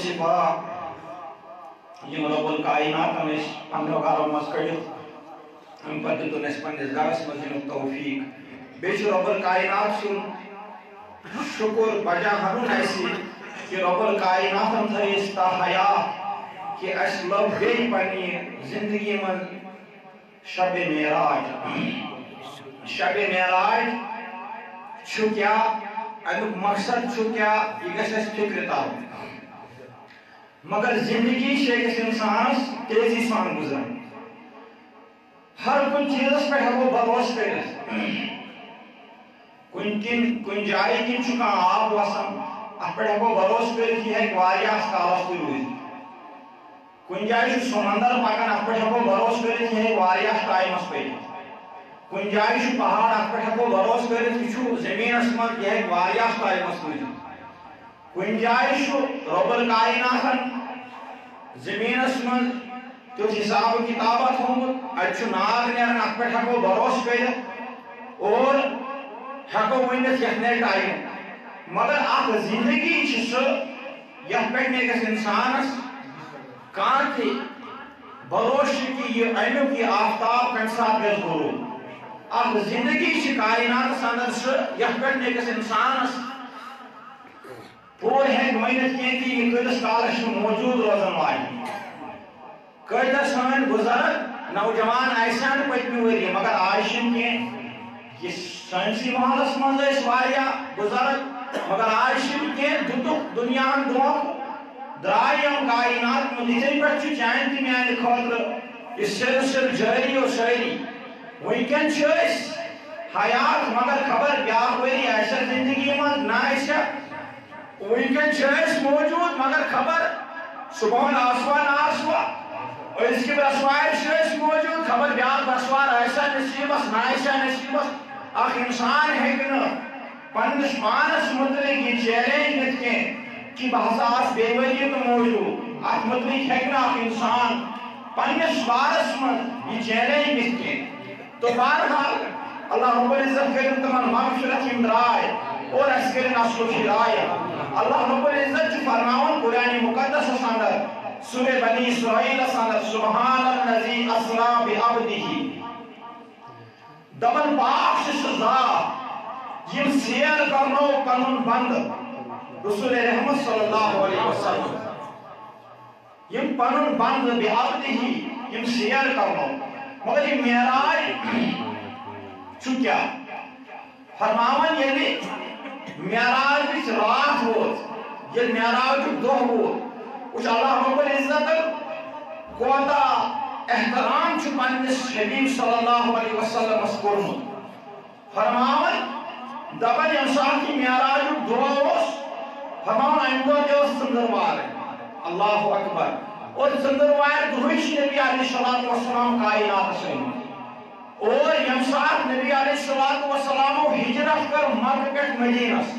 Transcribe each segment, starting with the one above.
صفا یم رب الکائنات ہمیں پنو گھروں مز کڑت ہم پتہ دن اس پنس گھرس مز ین توفیق بیچ رب الکائنات سن شکر بجا ہنون ایسی کہ رب الکائنات ہم تھیس تا حیات کہ اس لب گئی پنی زندگی من شب معراج چھو کیا امیک مقصد چھو کیا یہ گھس اس فکر تاو مگر زندگی شیخ انسانس تیزی سان گزرن ہر کن چیزس پہ ہمو بھروس کرس کن جائی کن چکا آب وسن ات پہ ہمو بھروس کرس یہ ہے واریا کالس تھی روز کن جائی سمندر پکان ات پہ ہمو بھروس کرس یہ ہے واریا ٹائمس پہ کن جائی پہاڑ ات پہ ہمو بھروس کرس یہ زمین من یہ ہے واریا ٹائمس روز کن جائی رب الکائنات زمین من تیت حساب کتابہ تھومت اتھ ناگ نیران ات پہ ہکو بھروس کر اور ہکو ونت یت نیرِ ٹائم مگر اخ زندگی سہ یت پہ گھس انسانس کان تہ بھروس کہ یہ امیک یہ آفتاب کمہ سات گژھِ غروب اخ زندگی کائناتس اندر سہ یت پہ گھس انسانس پور ہے ونت کی یہ کتس کالس موجود روزن واجن کتر سان بزرگ نوجوان آسان پتمہ وری مگر آج کی یہ سنسی محلس مز بزرگ مگر آج کی دنیا دھوک درائم کائنات من اتھے پہ چان تہ میانہ خاطر یہ سلسل جاری و ساری ونکن حیات مگر خبر بیاا وری آسا زندگی من نہ ونکن موجود مگر خبر صبح آسوان آسوا اس کے رسوائر موجود خبر بیاا رسوار آسا نصیبس نہ نصیبس اخ انسان ہیکن پنس پانس متعلق یہ چیلنج دت کہ بہسا بے وری تو موجود ات متعلق ہیکن اخ انسان پنس بارس من یہ چیلنج دت تو بہرحال اللہ رب العزت کرن تمن مغفرت یم درائے اور اس کرن اصل ہدایت اللہ رب العزت فرماون قرآن مقدس اندر سورہ بنی اسرائیل اندر سبحان الذی اسری بعبدہ دبن پاک ذات یم سیر کرنو پنن بند رسول رحمت صلی اللہ علیہ وسلم یم پنن بند بعبدہ یم سیر کرنو مگر یہ معراج چھو کیا فرماون یعنی معراج وچ رات ووت یہ معراج دہ ووت وچ اللہ رب العزت کوتا احترام چھ پنس حبیب صلی اللہ علیہ وسلم کورمت فرماون دپن یم سات کی معراج دہ فرماون امہ دہ تہ ژندروار اللہ اکبر اور ژندروار دہچ نبی علیہ السلام کائنات اور یم سات نبی علیہ السلام ہجرت کر مکہ پہ مدینس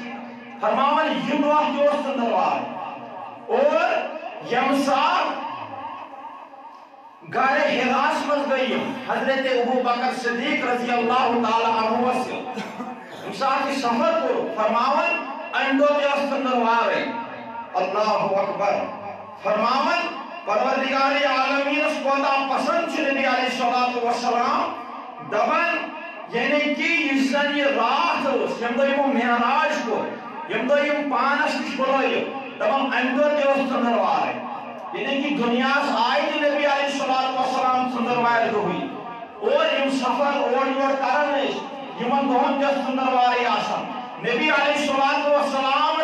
فرماون یہ دہ تہ ژندروار اور یم سات گھر حراس مز گئی حضرت ابو بکر صدیق رضی اللہ تعالی عنہ یم سات یہ سفر کو فرماون امہ دہ تہ ژندروار اللہ اکبر فرماون پروردگار عالمین کوتا پسند نبی علیہ السلام دبن یعنی کہ اس یہ رات یم دہ معراج کو یم دہ پانس نش بلائیو دپان امہ دہ تہ ژندروار یعنی کہ دنیا آئی نبی علیہ السلام ژندروار دہی اور یم سفر اور یور کران یمن دہن تہ ژندروار آسان نبی علیہ السلام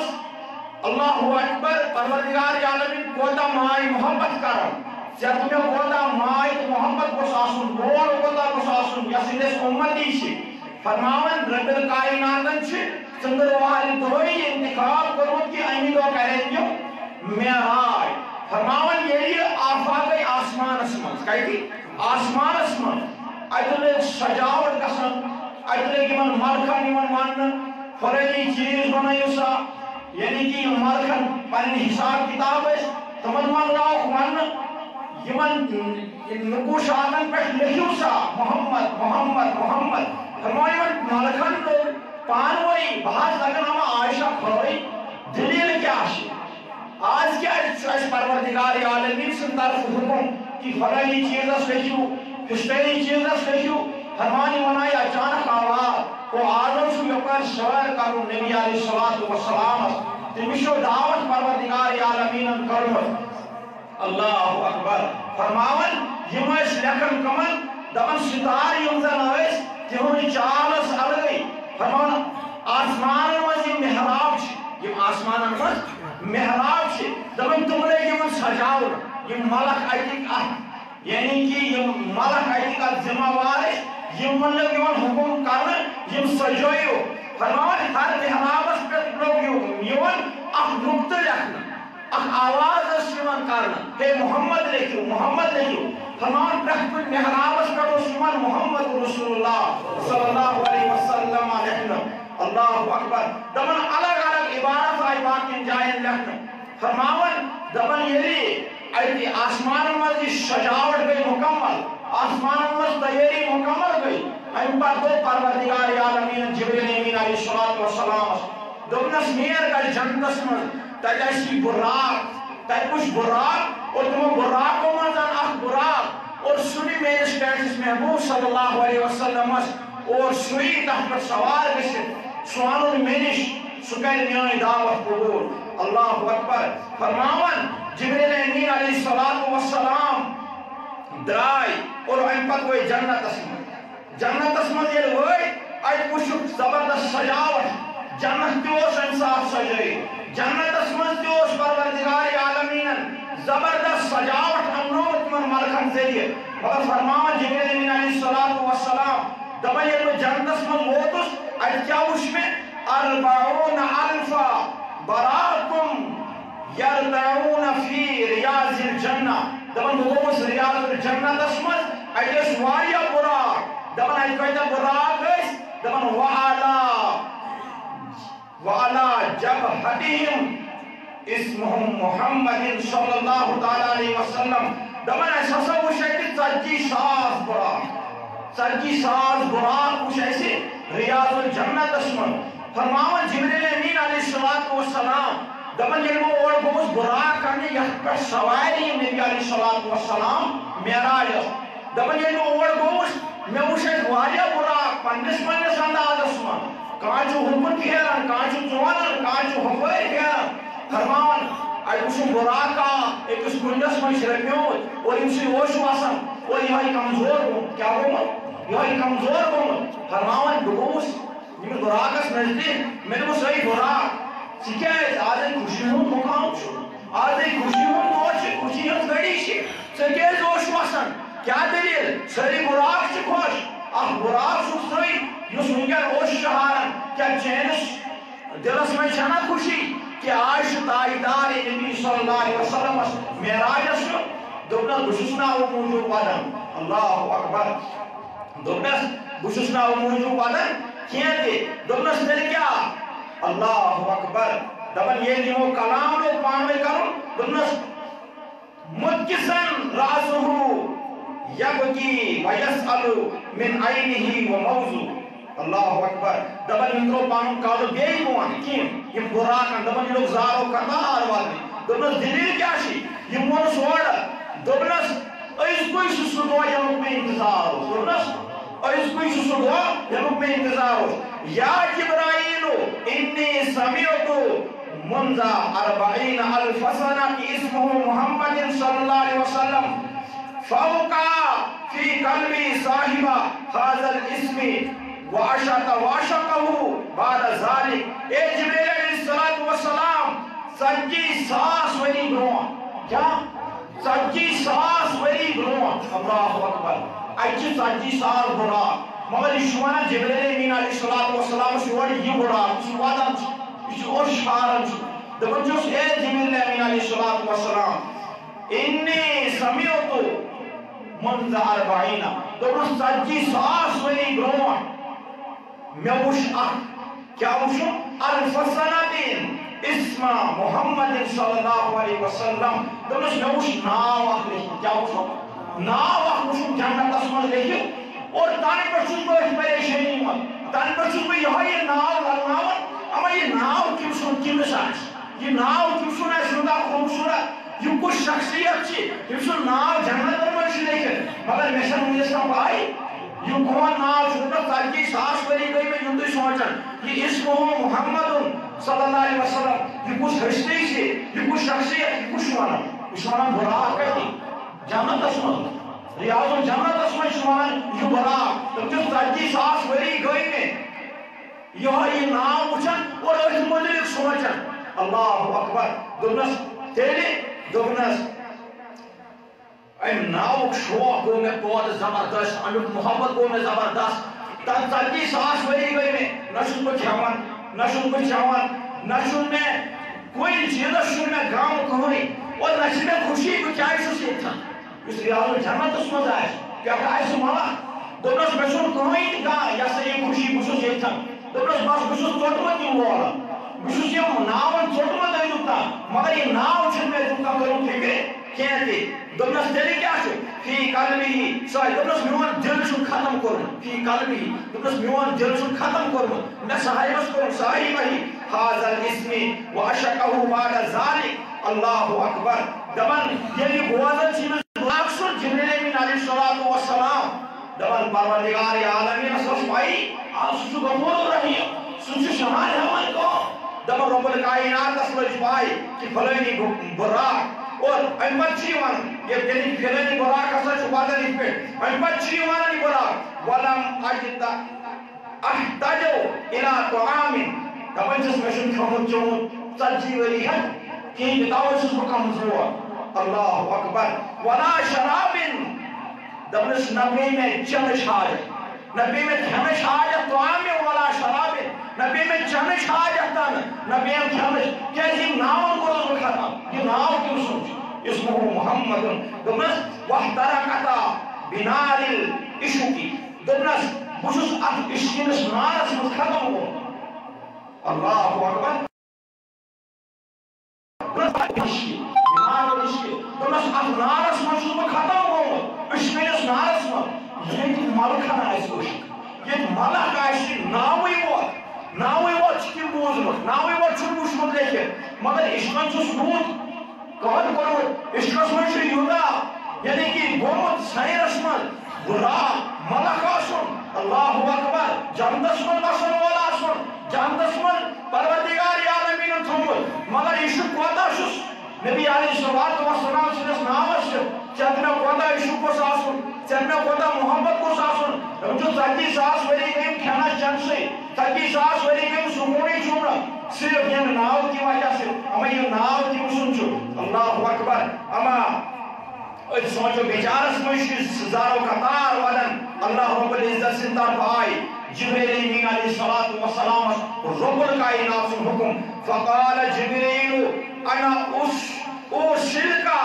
اللہ اکبر پروردگار عالمین کوتا مائی محبت کران ژےٚ مےٚ کوتا مائی تہٕ محبت گوٚژھ آسُن مول کوتا گوٚژھ آسُن یۄس أسۍ اُمتی چھِ فرماون رب الکائناتن چھِ ژندروارِ دۄہٕے انتخاب کوٚرمُت کہِ اَمہِ دۄہ کرن یِم معراج فرماون ییٚلہِ یہِ آفاق گٔے آسمانس منٛز کتہِ آسمانس منٛز اتہِ لٔگۍ سجاوٹ گژھان اتہِ لٔگۍ یِمن ملکن یِوان وننہٕ فلٲنی چیٖز بنٲیِو سا یعنی کہ یم ملکن پنن حساب کتاب تمن من راوک وننہٕ یمن نقوشاتن پہ لکھو سا محمد محمد محمد فرمایا ملکن لوگ پانوئی بحث لگن ہم عائشہ کھوئی دلیل کیا آج کیا طرف حکم کہ فلانی چیزس لکھو فلانی چیزس لکھو فرمانی ونائی اچانک آواز وہ آدم سے یکر شعر کرو نبی علیہ السلام تمشو دعوت پروردگار عالمین کرو اللہ اکبر فرماون یم اس لکھن کمن دپن ستار یم زن اس تہن چالس الگئی فرمان آسمان مز یم محراب یم آسمان مز محراب دپن تم لگ یم سجاون یم ملک اتک یعنی کہ یم ملک اتک ذمہ وار یم لگ یم حکم کرن یم سجویو فرمان ہر محرابس پہ لوگ یون اخ نقطہ لکھنا اخ آواز اس یون کرنا ہے محمد لکھو فرمان پرت محرابس پہ یون محمد رسول اللہ صلی اللہ علیہ وسلم لکھنا اللہ اکبر دپن الگ الگ عبارت آئی باقی جائیں لکھنا فرماون دپن یلی ایتی آسمان مز سجاوٹ گئی مکمل آسمان مز تیاری مکمل گئی ام پر دو پروردگار عالمین جبریل امین علیہ السلام دپنس میر گل جنتس مز تتہ اسی براق تتہ کچھ براق اور تمو براقوں مز اخ براق اور سنی میرے پیٹس محبوب صلی اللہ علیہ وسلم اور سوئی تحت پر سوار گژھِتھ سوانن منش سہ کر میٲنۍ دعوت قبول اللہ اکبر فرماون جبریل امین علیہ السلام درائے اور ام پتہ گوئی جنتس مز ییٚلہِ وٲتۍ اتہِ وٕچھُکھ زبردست سجاوٹ جنت تہِ اوس امہِ ساتہٕ سجٲیِتھ جنتس مز تہِ اوس پروردگار عالمینن زبردست سجاوٹ اننومُت تِمن ملکن ذریعہ مگر فرماون جبریل امین علیہ السلام دپان ییٚلہِ بہٕ جنتس مز ووتُس اتہِ کیاہ وٕچھ مےٚ 40,000 براکم یرتعون فی ریاض الجنہ دپان بہٕ گوٚوُس ریاض الجنتس مز اتہِ ٲسۍ واریاہ براق دپان اتہِ کۭتیاہ براق ٲسۍ دپان وعلى جبهتهم اسمهم محمد صلی اللہ تعالی علیہ وسلم دپان اسہِ ہسا وٕچھ اتہِ 40,000 براق 40,000 براق وٕچھ اسہِ ریاض الجنتس مز فرماون جبریل امین علیہ السلام دپان ییٚلہِ بہٕ اور گوٚوُس براق کرنہِ یتھ پٮ۪ٹھ سوارِ نبی علیہ السلام معراجس دپان ییٚلہِ بہٕ اور گوٚوُس مےٚ وٕچھ اتہِ واریاہ براق پننس اندازس مز کانٛہہ چھُ ہُپن پھیران کانٛہہ چھُ ژونان کانٛہہ چھُ ہُپٲرۍ پھیران فرماون اتہِ وٕچھُم براق أکِس کُنڈس منٛز شرپیومُت اور ییٚمہِ سۭتۍ اوس وسان اور یِہوٚے کمزور گوٚمُت کیاہ گوٚمُت یِہوٚے کمزور گوٚمُت فرماون بہٕ گوٚوُس ییٚمِس براقس نزدیٖک مےٚ دوٚپُس ہے براق ژٕ کیازِ آز خوشی ہُنٛد مُقام چھُ آز خوشی ہُنٛد دۄہ چھُ خوشی ہٕنٛز گھڑی چھِ ژےٚ کیازِ اوس وسان کیاہ دلیٖل سٲری براق چھِ خۄش اکھ براق چھُ سُے یُس وٕنکٮ۪ن اوس شہارن کیاہ چٲنِس دلس منٛز چھنا خوشی کہ آز چھُ تاجدار نبی صلی اللہ علیہ وسلمس معراجس چھُ دوٚپنس بہٕ چھُس نہٕ اَوٕ موٗجوٗب ودان اللہ اکبر دوٚپنس بہٕ چھُس نہٕ اَوٕ موٗجوٗب ودان کینٛہہ تہِ دوٚپنس تیٚلہِ کیاہ اللہ اکبر دپان ییٚلہِ یِمو کلام لوگ پانہٕ ؤنۍ کرُن دوٚپنس مُتکِسن راسہُ یبکی ویسأل من عینہ وموضوع اللہ اکبر دپان یم ترو پانُن کالہٕ بیٚیہِ بۄن کینٛہہ یم براقن دپان یہِ لوگ زارو کرنار والنہِ دوٚپنس دلیٖل کیاہ چھِ یم ووٚنُس اورٕ دوٚپنس أزکُے چھُ سُہ دۄہ ییٚمیُک مےٚ انتظار اوس دوٚپنس أزکُے چھُ سُہ دۄہ ییٚمیُک مےٚ انتظار اوس یا جبرائیل انی سمعت منذ 40,000 سنة اسمه محمد صلی اللہ علیہ وسلم فوقع في قلبي صاحب هذا الاسم وعشقه بعد ذلك اے جبریل علیہ السلام 40,000 ؤری برونٛہہ کیاہ 40,000 ؤری برونٛہہ اللہ اکبر اتہِ چھِ 40,000 براق مگر یہِ چھُ ونان جبریل امین علیہ السلام چھُ یورٕ یہِ براق یہِ چھُ ودان یہِ چھُ اور شاران چھُ دپان چھُس اے جبریل امین علیہ السلام انی سمعت منذ 40 دوٚپنس 40,000 ؤری برونٛٹھ مےٚ وٕچھ اکھ کیاہ وٕچھُم 1000 سنة اسم محمد صلی اللہ علیہ وسلم دوٚپنس مےٚ وٕچھ ناو اکھ لیکھِتھ کیاہ وٕچھُم ناو اکھ وٕچھُم جنتس منٛز لیکھِتھ اور تنہٕ پٮ۪ٹھ چھُس بہٕ أتھۍ پریشٲنی منٛز تنہٕ پٮ۪ٹھ چھُس بہٕ یِہوٚے ناو لگناوان اما یہِ ناو کٔمۍ سُنٛد کٔمِس آسہِ یہِ ناو کٔمۍ سُنٛد آسہِ یوٗتاہ خوٗبصوٗرت یہ کچھ شخصیت چی یہ ناو جنت من لیکن مگر میں سے مجھے پائی یہ کون ناو چھوٹا ترکی 60 وری گئی میں یوں سوچن یہ اسمہ محمد صلی اللہ علیہ وسلم یہ کچھ ہستی سے یہ کچھ شخصیت یہ کچھ وانا براق کہتی جنت اسمت ریاض جنت اسمت شمان یہ براق تو جس ترکی 60 وری گئی میں یہ ناو وچن اور اس مدرک سوچن اللہ اکبر دونس تیلے دونس ایم ناوک شوق گو میں پود زبردست امیک محبت گو میں زبردست تن 30 وری گئی میں نشن کو کھیوان نشن کو چاوان نشن میں کوئی چیزش شن میں گام کہوئی اور نشن میں خوشی کو چاہی سو سیتا اس ریاض جنت اس مزہ ہے کیا کہا ہے سمالا دونس میں شن کہوئی کہا یا سے یہ خوشی بسو سیتا دونس بس بسو توٹمت نہیں ہوا بسو سیم ناون توٹمت نہیں ہوتا مگر یہ ناو چھن میں دکھا کروں فکرے کہتے دونس دلی کیا چھو فی قلبی سوائے دونس میوان دل چھو ختم کرن فی قلبی دونس میوان دل چھو ختم کرن میں صحیبس کرن صحیبہی حاضر اسمی وعشقہو بعد ذالک اللہ اکبر دبن یعنی بوازن چیز بلاکسر جبریل امین علیہ السلام دبن پروردگار عالمین اسوس پائی سوچو غفور رحیم سوچو شمان ہمان کو دبن رب الکائنات اسوس پائی کہ فلینی براک اور احمد چیوان یہ دلی فلانی براک اسا چھپاتا نہیں پہ احمد چیوان نہیں براک ولم اجتا احتاجو الى طعام دبن جس میں شن کھوڑ چون سجی وری ہے کہ بتاؤ اس کو کمزور اللہ اکبر ولا شراب دبنس نبی میں چمش حاجت نبی میں چمش حاجت طعام ولا شراب نبی میں چمش حاجت نبی میں چمش کیسی ناون کو رسول ختم یہ ناو کیوں سوچ اسمہ محمد دبنس وحترکتا بنار الاشقی دبنس بسوس ات اشکینس نارس مت ختم ہو اللہ اکبر بنار الاشقی دبنس ات نارس مت ختم ہو اشکینس نارس مت یہ ملک ہے اس کو یہ ملک ہے ناوی وہ چکی بوزمت ناوی وہ چھو وچھمت لیکن مگر عشقن چھو سبوت کہت کرو عشقس من چھو یودا یعنی کہ گومت سیرس من برا ملک آسن اللہ اکبر جندس من بسن والا آسن جندس من پروردگار عالمین تھومت مگر عشق کوتا شس نبی علیہ السلام سنس نامس چتنا کوتا عشق کو ساسن چتنا کوتا محبت کو ساسن جو 30 وری گئیم کھانا چن سے 30 وری گئیم سکونی چھوڑا صرف یہ ناو کی وجہ سے اما یہ ناو کی مسن چھو اللہ اکبر اما سوچو بیچارس مشکل سزارو قطار ودن اللہ رب العزت سے طرف آئی جبریل امین علیہ السلام رب الکائنات سے حکم فقال جبریل انا ارسلکا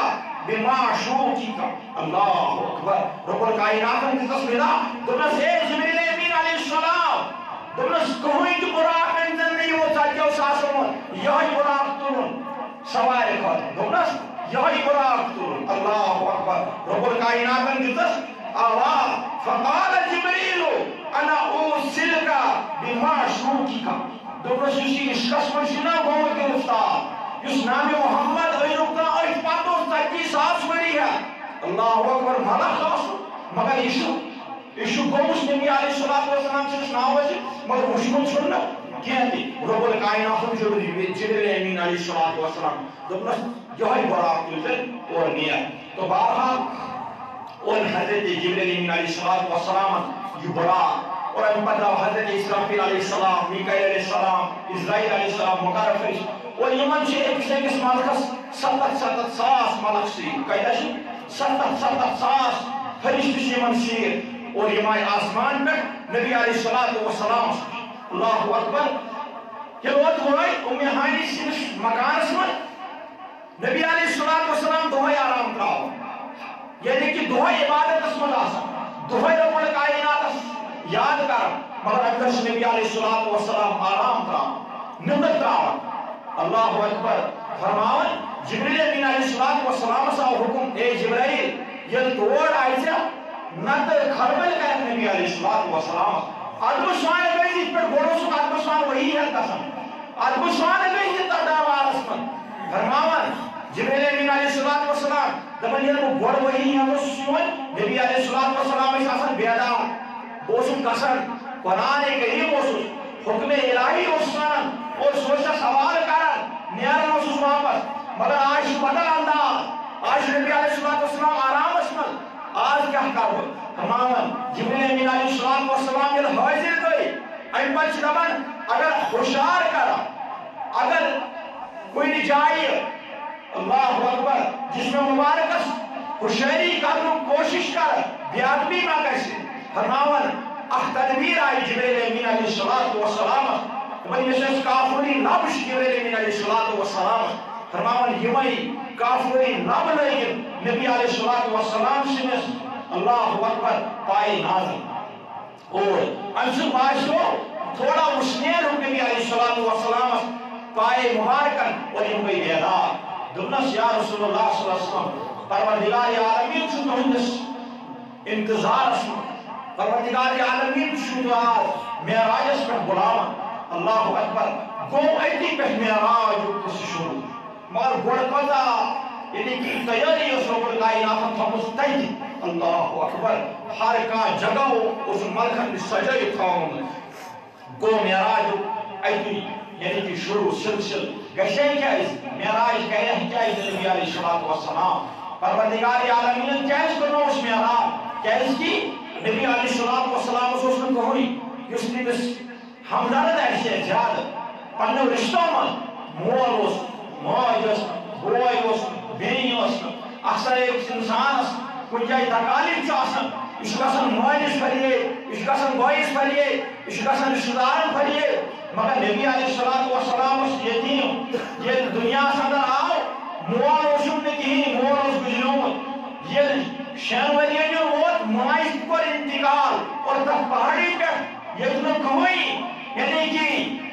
بما شوقیکا اللہ اکبر رب الکائنات کی تصویرہ دونس اے جبریل امین علیہ السلام دونس کوئی جو براق انزن نہیں وہ چاہتے ساسمون یہی براق ترون سوائے کھاتے دونس یہی براق ترون اللہ اکبر رب الکائنات کی تصویرہ آواز فقال جبریل انا ارسلکا بما شوقیکا دونس اسی اشکس منشنہ گومت کے استاد اس نام محمد ایرکتا ایت پاتو 30 وری ہے اللہ اکبر ملک آسو مگر ایشو گومس نبی علیہ السلام سے اس نام ہے مگر مشکل چھوڑنا کہتی رب الکائنات جو جبریل امین علیہ السلام دبنس یہی براق تلتے اور نیت تو بارہا اور حضرت جبریل امین علیہ السلام یہ براق اور اب پتہ حضرت اسرافیل علیہ السلام میکائیل علیہ السلام اسرائیل علیہ السلام مقرر فرشت اور یمن چھے ایک سے کس مالکس 70 ساس ملک سی قیدہ چھے 70 ساس فرشت یمن سیر اور یمائی آسمان پر نبی علیہ السلام اللہ اکبر کہ وقت ہوئی امی ہانی سنس مکان سمت نبی علیہ السلام دعائی آرام کراؤ یعنی کہ دعائی عبادت اسمت آسا دعائی رب الکائنات یاد کر مگر اکرش نبی علیہ السلام آرام کراؤ نمت کراؤ اللہ اکبر فرماؤن جبریل امین علیہ السلام سا حکم اے جبریل یہ توڑ آئی سے نت خربل کریں نبی علیہ السلام ادب شوان گئی اس پر گوڑوں سے ادب شوان وہی ہے قسم ادب شوان گئی اس تردار وارس من فرماؤن جبریل امین علیہ السلام دپان یل بہ بڑ وحی سون نبی علیہ السلام آسان بیدار بہت گھان قرآن کریم حکم الہی سنان اور سوچا سوال کران نیران واپس مگر آج بدل انداز آج نبی علیہ السلام آرامس من آج کیا کرو فرماون جبریل امین علیہ السلام یل حاضر گئی ام پتہ دپان اگر ہوشیار کرا اگر کوئی جائے اللہ اکبر جس میں مبارکس ہوشیاری کرنے کوشش کر بیادبی نہ گژھِ فرماون اخ تدبیر آئی جبریل امین علیہ السلام دپان یس کافری لب جبریل امین علیہ السلام فرماون یمے کافری لب لگن نبی علیہ السلام سنس اللہ اکبر پائے نازل اور ام سے باسو تھوڑا وسنیر نبی علیہ السلام پائے مبارکن اور یم گئی بیدار دپنس یا رسول اللہ صلی اللہ علیہ وسلم پروردگار عالمین چھُ تُہنٛدِس انتظارس منٛز پروردگار عالمین چھُ آز معراجس پٮ۪ٹھ بُلاوان اللہ اکبر گوٚو أتی پٮ۪ٹھ معراجُک قصہٕ شروع مگر گۄڈٕ کۭژاہ یعنی کہ تیٲری ٲس رۄب الکائناتن تھٲومٕژ تتہِ اللہ اکبر ہر کانٛہہ جگہ اوس ملکن سجٲیِتھ تھاومُت گوٚو معراجُک أتی یعنی کہ شروع سلسل گژھے کیٛازِ معراج کرے کیٛازِ نبی علیہ السلام پروردگار عالمین کیٛازِ کرنووُس معراج کیٛازِ نبی علیہ السلام اوس نہٕ کٕہٕنۍ یُس تٔمِس ہمدرد آسہِ زیادٕ پننیو رشتو منٛز مول اوس موج ٲس بوے اوس بیٚنہِ ٲس نہٕ اکثر أکِس انسانس کُنہِ جایہِ تکالیف چھُ آسان یہِ چھُ گژھان مٲلِس فریاد یہِ چھُ گژھان بٲیِس فریاد یہِ چھُ گژھان رشتہٕ دارن فریاد مگر نبی علیہ السلام یتیم ییٚلہِ دُنیاہس انٛدر آو مول اوسُم نہٕ کِہیٖنۍ مول اوس گُزریومُت ییٚلہِ 6 ؤرین ووت ماجہِ تہِ کوٚر انتقال اور تتھ پہاڑی پٮ۪ٹھ ییٚتہِ نہٕ کٕہٕنۍ یعنی کہ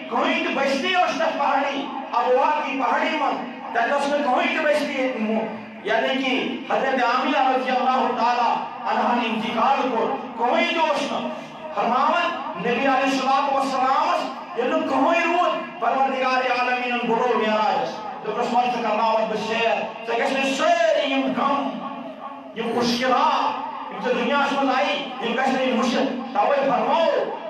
کٕہٕنۍ تہِ بستی ٲس تتھ پہاڑی ابوا کی پہاڑی منٛز تتہِ ٲس نہٕ کٕہٕنۍ تہِ بستی یعنی کہ حضرت عامرہ رضی اللہ تعالیٰ عنہن انتقال کوٚر کٕہٕنۍ تہِ اوس نہٕ فرماون نبی علیہ السلامس ییٚلہِ نہٕ کٕہٕنۍ روٗد پروردگار عالمیٖنن بُلو معراجس دوٚپنس وۄنۍ ژٕ کرناوتھ بہٕ سیر ژےٚ گژھنَے سٲری یِم غم یِم مُشکلات یِم ژےٚ دُنیاہس منٛز آیی یِم گژھنَے مُشِت توے فرموو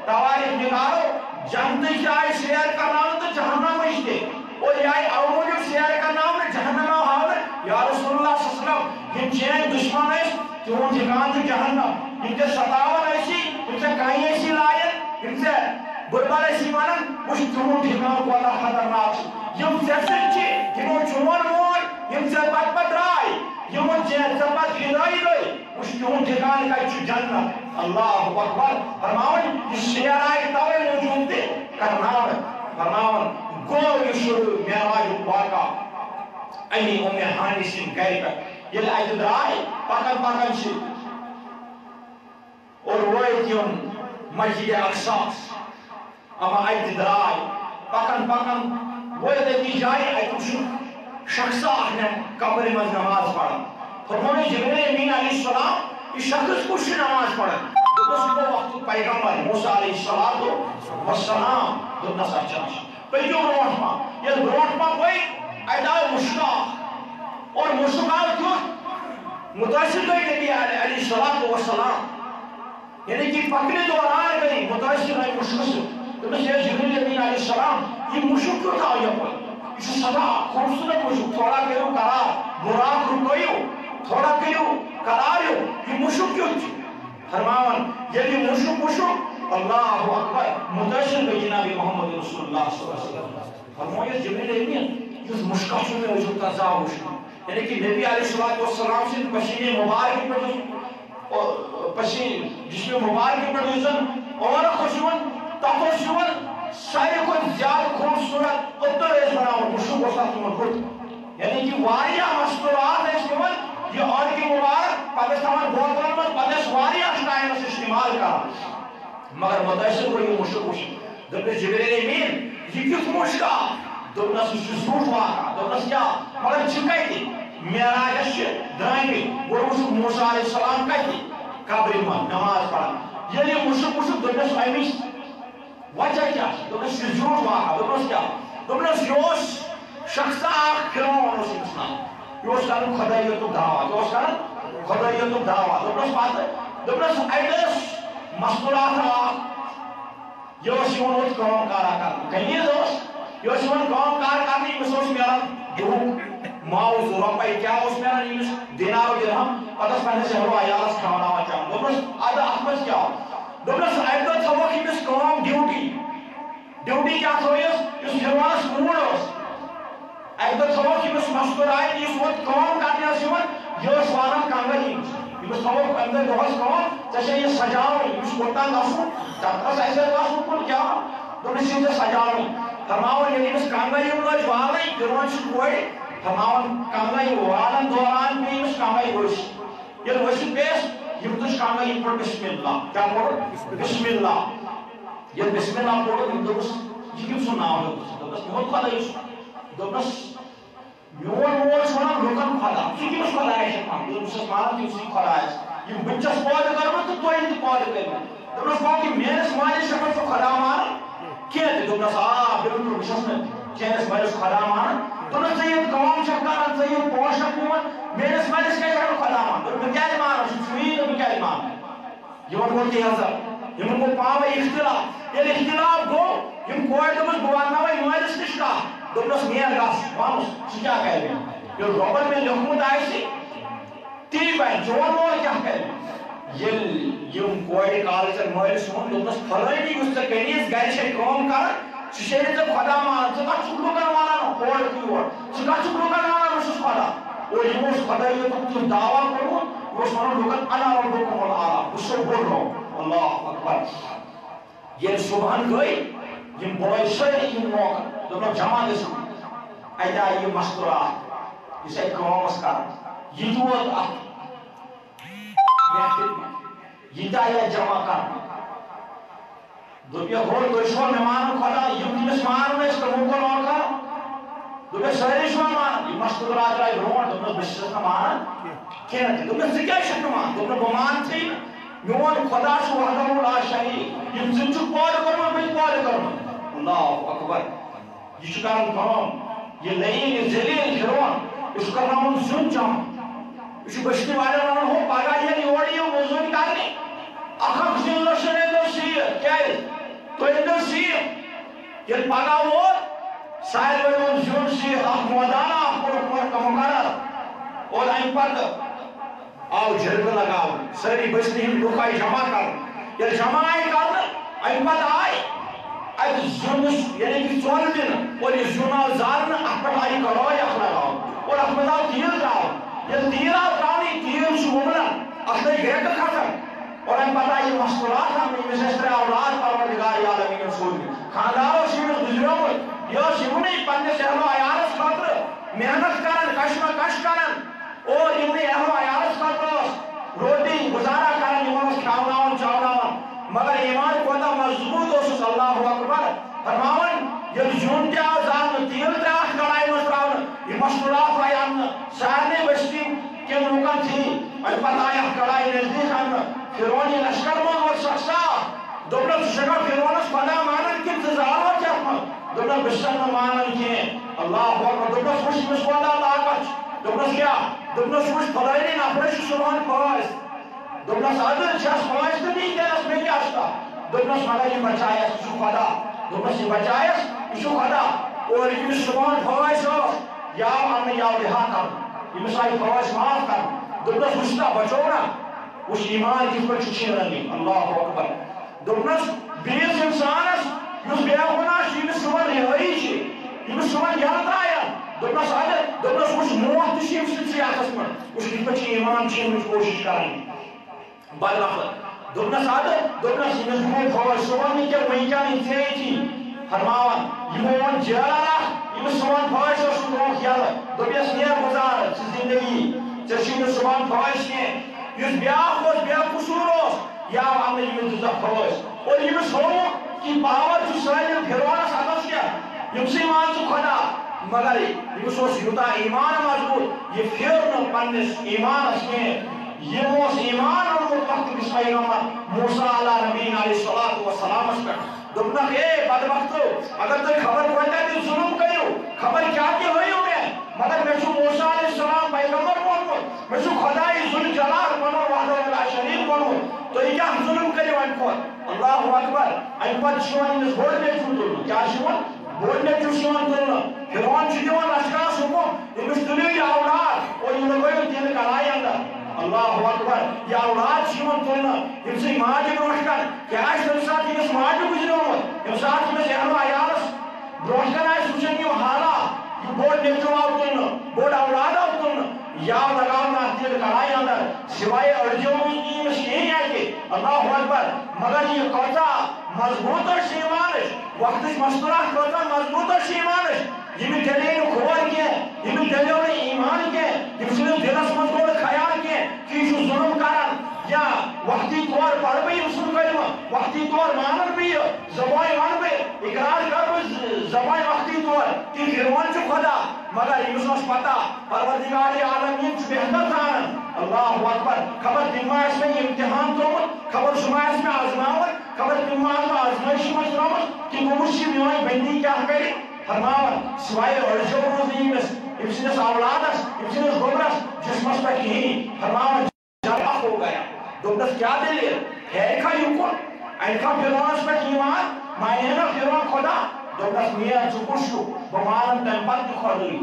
توارِخ نگارو جنتٕچ آیہِ سیر کرناونہٕ تہٕ جہنمٕچ تہِ اور یہِ آیہِ اَوٕ موٗجوٗب سیر کرناونہٕ جہنم آو ہاونہٕ یا رسول اللہ صلی اللہ علیہ وسلم یِم چٲنۍ دُشمن ٲسۍ تِہُنٛد ٹھِکان چھُ جہنم یِم ژےٚ ستاوان ٲسی یِم ژےٚ کَنہِ ٲسی لایان یِم ژےٚ بُربل ٲسی ونان وٕچھ تِہُنٛد ٹھِکان کوتاہ خطرناک چھُ یِم ژےٚ سۭتۍ چھِ یِمو چون مول یِم ژےٚ پتہٕ درٛاے یِمو ژےٚ پتہٕ فِدٲیی گٔے وٕچھ تِہُنٛد ٹھِکان کتہِ چھُ جنت اللہ اکبر فرماون یہِ سیر آیہِ توے موٗجوٗب تہِ کرناونہٕ فرماون گوٚو یہِ شروع معراجُک واقعہ امی ہانی سٕنٛدِ گرِ پٮ۪ٹھ ییٚلہِ اَتہِ درٛاے پکان پکان چھِ اور وٲتۍ یِم مسجد اقصاس اما اَتہِ درٛاے پکان پکان وٲتۍ أکِس جایہِ اَتہِ وٕچھُکھ شخصا اکھ قبرِ منٛز نماز پران فرموو جبریل امین علیہ السلام یہِ شخص کُس چھُ نماز پران دوٚپنس یہِ گوٚو وقتُک پیغمبر موسیٰ علیہ السلام دوٚپنس اچھا پٔکِو برونٛٹھ پہن ییٚلہِ برونٛٹھ پہن پٔکۍ اَتہِ آو مُشُک اکھ اور مُشُک آو تیُتھ مُتٲثر گٔے نبی علیہ السلام یعنی کہ پکنہِ دوران گٔے مُتٲثر آیہِ مُشکہٕ سۭتۍ دوٚپنس ہے جبریل امین علیہ السلام یہِ مُشُک کیُتھ آو یپٲرۍ یہِ چھُ سدا خوٗبصوٗرت مُشُک تھوڑا کٔرِو قرار براق رُکٲیِو تھوڑا کٔرِو قرارِو یہِ مُشُک کیُتھ چھُ فرماون ییٚلہِ یہِ مُشُک وُچھُکھ اللہ اکبر مُتٲثر گٔے جناب محمد رسول اللہ صلی اللہ علیہ وسلم فرمووُس جبریل امین یُس مُشکا چھُ مےٚ أزیُک تازا وُچھمُت یعنی کہ نبی علیہ السلام سٕنٛدِ پسیٖنہِ مُبارکہِ پٮ۪ٹھ پسیٖنہِ جسمِ مُبارکہِ پٮ۪ٹھ یُس زن عمرُک اوس یِوان تتھ اوس یِوان ساروی کھۄتہٕ زیادٕ خوٗبصوٗرت اوٚتر ٲسۍ بناوُن مُشُک اوس تتھ یِوان بُتھ یعنی کہ واریاہ مستوٗرات ٲسۍ نِوان یہِ عٲنکہِ مُبارک پتہٕ ٲسۍ تھاوان بوتلن منٛز پتہٕ ٲسۍ واریاہس ٹایمس استعمال کران مگر مُتٲثر گوٚو یہِ مُشُک وٕچھِتھ دوٚپنس جبریل امین یہِ کیُتھ مُشک آو دوٚپنس یہِ چھُ زیُٹھ واقعہ دوٚپنس کیٛاہ مگر چھِ کتہِ معراجس چھِ درٛامٕتۍ گۄڈٕ وٕچھُکھ موسیٰ علیہ السلام کتہِ قبرِ منٛز نماز پران ییٚلہِ یہِ مُشُک وٕچھُکھ دوٚپنس أمِس وجہ کیٛاہ چھُ دوٚپنس یہِ زیوٗٹھ واقعہ دوٚپنس کیٛاہ دوٚپنس یہِ اوس شخصا اکھ فرعون اوس أمِس ناو یہ کرن خدایت دعوت خدایت دعوت دپنس پتہ دپنس اٹس مستورات یہ اوت کام کارا کر کنیز یہ کام کار کرنے امس ملان دہک معاوض روپے کیا ملان امس دینار درہم پتہ پنس ہیرو عیالس کھانا چاہن دپنس اد ات مز کیا دپنس اکہ دہ تھوک امس کام ڈیوٹی کیا تھویس اس ہیروانس کوڑ اکہ دہ تھوک امس مستورات اس وقت کام کرنے یہ وانان کنگل امس تھوک اندر دہس کام ژے یہ سجاوٕنۍ امس کوٚتام گژھُن چکرس آسہِ گژھُن کُن کیٛاہ دوٚپنس یہِ ژےٚ سجاوٕنۍ فرماوان ییٚلہِ أمِس کنگن لٲج والٕنۍ دِوان چھِ کورِ فرماوان کنگن والن دوران پیٚیہِ أمِس کنگن ؤسۍ ییٚلہِ ؤسِتھ پیٚیَس یِم تُج کنگن یِم پوٚر بسم اللہ کیٛاہ پوٚر بسم اللہ ییٚلہِ بسم اللہ پوٚر أمۍ دوٚپُس یہِ کٔمۍ سُنٛد ناو ہیوٚتُس دوٚپنس میون خۄدا یُس دوٚپنس میون مول چھُ ونان لُکن خۄدا ژٕ کٔمِس خۄدایس چھُکھ ونان بہٕ چھُس مانان تٔمسٕے خۄدایس یم بہٕ چھُس پٲدٕ کٔرمٕژ تہٕ تُہۍ تہِ پٲدٕ کٔرمٕتۍ دوٚپنس گوٚو کہِ میٲنِس مٲلِس چھُکھ نہٕ ژٕ خۄدا مانان کینٛہہ تہِ دوٚپنس آ بِلکُل بہٕ چھُس نہٕ چٲنِس مٲلِس خۄدا مانان دوٚپنس ژٕ ییٚلہِ کٲم چھکھ کران ژٕ ییٚلہِ پونٛسہٕ چھکھ نِوان میٲنِس مٲلِس کیازِ چھکھ نہٕ خۄدا مانان دوٚپ بہٕ کیازِ مانان چھُس ژٕ یی تہٕ بہٕ کیازِ مانہٕ یِمن گوٚو تیزر یِمن گوٚو پانے اختلاف ییٚلہِ اختلاف گوٚو یِم کورِ دوٚپُس بہٕ واتناوے مٲلِس نِش کتھ دوٚپنس نیر گژھ وَنُس ژٕ کیٛاہ کرِ مےٚ ییٚلہِ رۄبن مےٚ لیوٗکھمُت آسہِ تی بنہِ چون مول کیٛاہ کرِ ییٚلہِ یِم کورِ کالچن مٲلِس ووٚن دوٚپنس فلٲنی یُس ژےٚ کنیٖز گرِ چھے کٲم کران سُہ چھے نہٕ ژےٚ خۄدا مانان ژٕ کتھ چھُکھ لُکن ونان ہورٕ تہٕ یورٕ ژٕ کتھ چھُکھ لُکن ونان بہٕ چھُس خۄدا اور یِمو اوس خۄدایتُک تیُتھ دعوا کوٚرمُت یہِ اوس ونان لُکن انا ربُکُم العالیٰ بہٕ چھُسو بوٚڑ رۄب اللہ اکبر ییٚلہِ صبحن گٔے یِم بٲے سٲری یِم موقعہٕ دوٚپنکھ جمع گٔژھِو اتہِ آیہِ یہِ مستوٗرات یُس اتہِ کٲم ٲس کران یہِ تہِ ووت اتھ محفِل منٛز یہِ تہِ آیہِ اتہِ جمع کرنہٕ دوٚپ ہو تُہۍ چھُوا مےٚ مانان خۄدا یِم تٔمِس مانان ٲسۍ تِمو کوٚر اوقا دوٚپُس سٲری چھِوا مانان یہِ مستوٗرات درٛاے برونٛٹھ دوٚپنس بہٕ چھُس نہٕ مانان کینٛہہ تہِ دوٚپنس ژٕ کیازِ چھُکھ نہٕ مانان دوٚپنس بہٕ مانتھٕے نہٕ میون خۄدا چھُ وحدہ لا شریٖک یِم ژٕ چھُکھ پٲدٕ کوٚرمُت بہٕ تہِ پٲدٕ کوٚرمُت اللہ اکبر یہ کران کام یہ لئین یہ ذلیل فرعون اس کا نام زن جمع اس بشتی والے ونان ہو پگہ ییٚلہِ یور یِیِو موٚزوٗرۍ کرنہِ اکھ زِن لچھن أنۍزیو سیٖر کیازِ تُہۍ أنۍزیو سیٖر ییٚلہِ پگہ ووت ساروٕے اوٚن زیُن سیٖر اکھ مٲدانہ اکھ کوٚرُکھ مقرر اور امہِ پتہٕ آو جرگہٕ لگاونہٕ سٲری بٔسنہِ ہِنٛدۍ لُکھ آیہِ جمع کرنہٕ ییٚلہِ جمع آیہِ کرنہٕ امہِ پتہٕ آیہِ اتہِ زیُنس یعنی کہ ژۄل دِنہٕ اور یہِ زیُن آو زالنہٕ اتھ پٮ۪ٹھ آیہِ کڑٲے اکھ لگاونہٕ اور اتھ منٛز آو تیٖل تراونہٕ ییٚلہِ تیٖل آو تراونہٕ یہِ تیٖل چھُ وُملان اتھ لٔگۍ گرٛٮ۪کہٕ کھسان اور امہِ پتہٕ آیہِ یہِ مستوٗرات اننہٕ أمِس ٲسۍ ترٛےٚ اولاد پروردگار عالمیٖنن سوٗزمٕتۍ خانٛدار اوس أمِس گُزریومُت یہِ ٲس یِمنٕے پننِس اہلو عیالس خٲطرٕ محنت کران کشمکش کران اور یِمنٕے اہلو عیالس خٲطرٕ ٲس روٹی گُزارا کران یِمن اوس کھیاوناوان چاوناوان مگر ایمان کوتاہ مضبوط اوسُس اللہ اکبر فرماوان ییٚلہِ زیُن تہِ آو زالنہٕ تیٖل تہِ آو کڑایہِ منٛز تراونہٕ یہِ مستوٗرات آیہِ اننہٕ سارنٕے بستی کٮ۪ن لُکن تھی امہِ پتہٕ آیہِ اکھ کڑایہِ نزدیٖک اننہٕ فرعونی لشکر منٛز ووت سخصاف دوٚپنس ژٕ چھُکھا فرعونس خۄدا مانان کِنہٕ ژٕ زالوکھ یتھ منٛز دوٚپنس بہٕ چھُسن نہٕ مانان کینٛہہ اللہ اکبر دوٚپنس وٕچھ أمِس کوتاہ طاقت چھُ دوٚپنس کیٛاہ دوٚپنس وٕچھ فلٲنی نفرس چھُ صبحن پٲسۍ دوٚپنس ادٕ چھس پٲسۍ تہٕ نِنکیٚنس مےٚ کیٛاہ چھُ تتھ دوٚپنس مگر یہِ بچایس یہِ چھُ خۄدا دوٚپنس یہِ بچایس یہِ چھُ خۄدا اور ییٚمِس صبحن پٲسۍ ٲس یہِ آو اننہٕ یہِ آو رِہا کرنہٕ ییٚمِس آیہِ پٲسۍ معاف کرنہٕ دوٚپنس وٕچھ سا بچوو نا وٕچھ ایمان کِتھ پٲٹھۍ چھُ چھیران یہِ اللہ اکبر دوٚپنس بیٚیِس انسانس یُس بے گُناہ چھُ ییٚمِس صبحن رِہٲیی چھِ ییٚمِس صبحن یلہٕ ترٛاین دوٚپنس ادٕ دوٚپنس وٕچھ موت تہِ چھِ ییٚمہِ سٕنٛدسٕے اَتھس منٛز وٕچھ کِتھ پٲٹھۍ چھِ ایمان چھینٕچ کوٗشش کرٕنۍ بدبخت دوٚپنس ادٕ دوٚپنس ییٚمِس گوٚو پٲسۍ صبحن نہٕ کینٛہہ وٕنکٮ۪ن ژے ییٚتی فرماوان یِمو ووٚن جیلر اکھ ییٚمِس صبحن پٲسۍ اوس سُہ ترٛووُکھ یلہٕ دوٚپیس نیر گُزار ژٕ زندگی ژےٚ چھُے نہٕ صبحن پٲسۍ کینٛہہ یُس بیٛاکھ اوس بے قصوٗر اوس یہِ آو اننہٕ ییٚمِس دِژکھ پٲسۍ اور ییٚمِس ہووُکھ کہِ پاور چھُ سٲلِم فرعونس اتھس کیٛاہ ییٚمسٕے مان ژٕ خۄدا مگر ییٚمِس اوس یوٗتاہ ایمان مضبوط یہِ پھِر نہٕ پننِس ایمانس کینٛہہ یِمو اوس ایمان اوٚنمُت وقتکِس پیغمبر موسیٰ علیٰ نبینا علیہ الصلوٰۃ والسلامس پٮ۪ٹھ دوٚپنکھ اے بدبختو اگر تُہۍ خبر کوٗتاہ تہِ ظُلم کٔرِو خبر کیٛاہ تہِ ہٲیِو مےٚ مگر میں موسیٰ علیہ السلام پیغمبر مونمت میں خدای ذوالجلال پنن وحدہ لا شریک مونمت تو یہ کیا ظلم کریو ان کو اللہ اکبر ان پت شوان اس بوڑ میں چھوٹو کیا شوان بوڑ میں چھوان تو فرعون چھوان لشکر حکم امس تلیو یہ اولاد اور یہ لگویو دین کرائی اندر اللہ اکبر یہ اولاد شوان تو امس ماجہ برونٹ کن کیا اس ساتھ امس ماجہ گزریومت امس ساتھ امس اہل عیالس برونٹ کن آئے سوچن یہ حالات بوڑ نیچو آوتن بوڑ اولاد آوتن یا لگاونا تیر کڑائی اندر سوائے ارجو میں یہی ہے کہ اللہ اکبر مگر یہ قوضہ مضبوط اور شیمانش وقت اس مستراح قوضہ مضبوط اور شیمانش یہ بھی دلین کھوار کیا یہ بھی دلین ایمان کیا یہ بھی دلس مضبوط خیال کیا کہ یہ ظلم کرن یا وقتی طور پڑھ بھی رسول کلمہ وقتی طور مانن بھی زبان ون بھی اقرار کر زبان وقتی طور کہ فرعون چھ خدا مگر یہ پتہ پروردگار عالمین چھ بہتر زانن اللہ اکبر خبر دماغ میں امتحان ترومت خبر شماعت میں آزماوت خبر دماغ میں آزمائش میں ترومت کہ گوشی میوائیں بندی کیا کری فرماون سوائے ارجو روزی امسنس اولادس امسنس گبرس جسمس پر کہیں فرماون جرح ہو گیا دوبنس کیا دلیل ہے کھا یوکن اینکھا فرعونس پر ایمان مائنینا فرعون خدا دوبنس میاں چکشو بمانم تنپت خودلی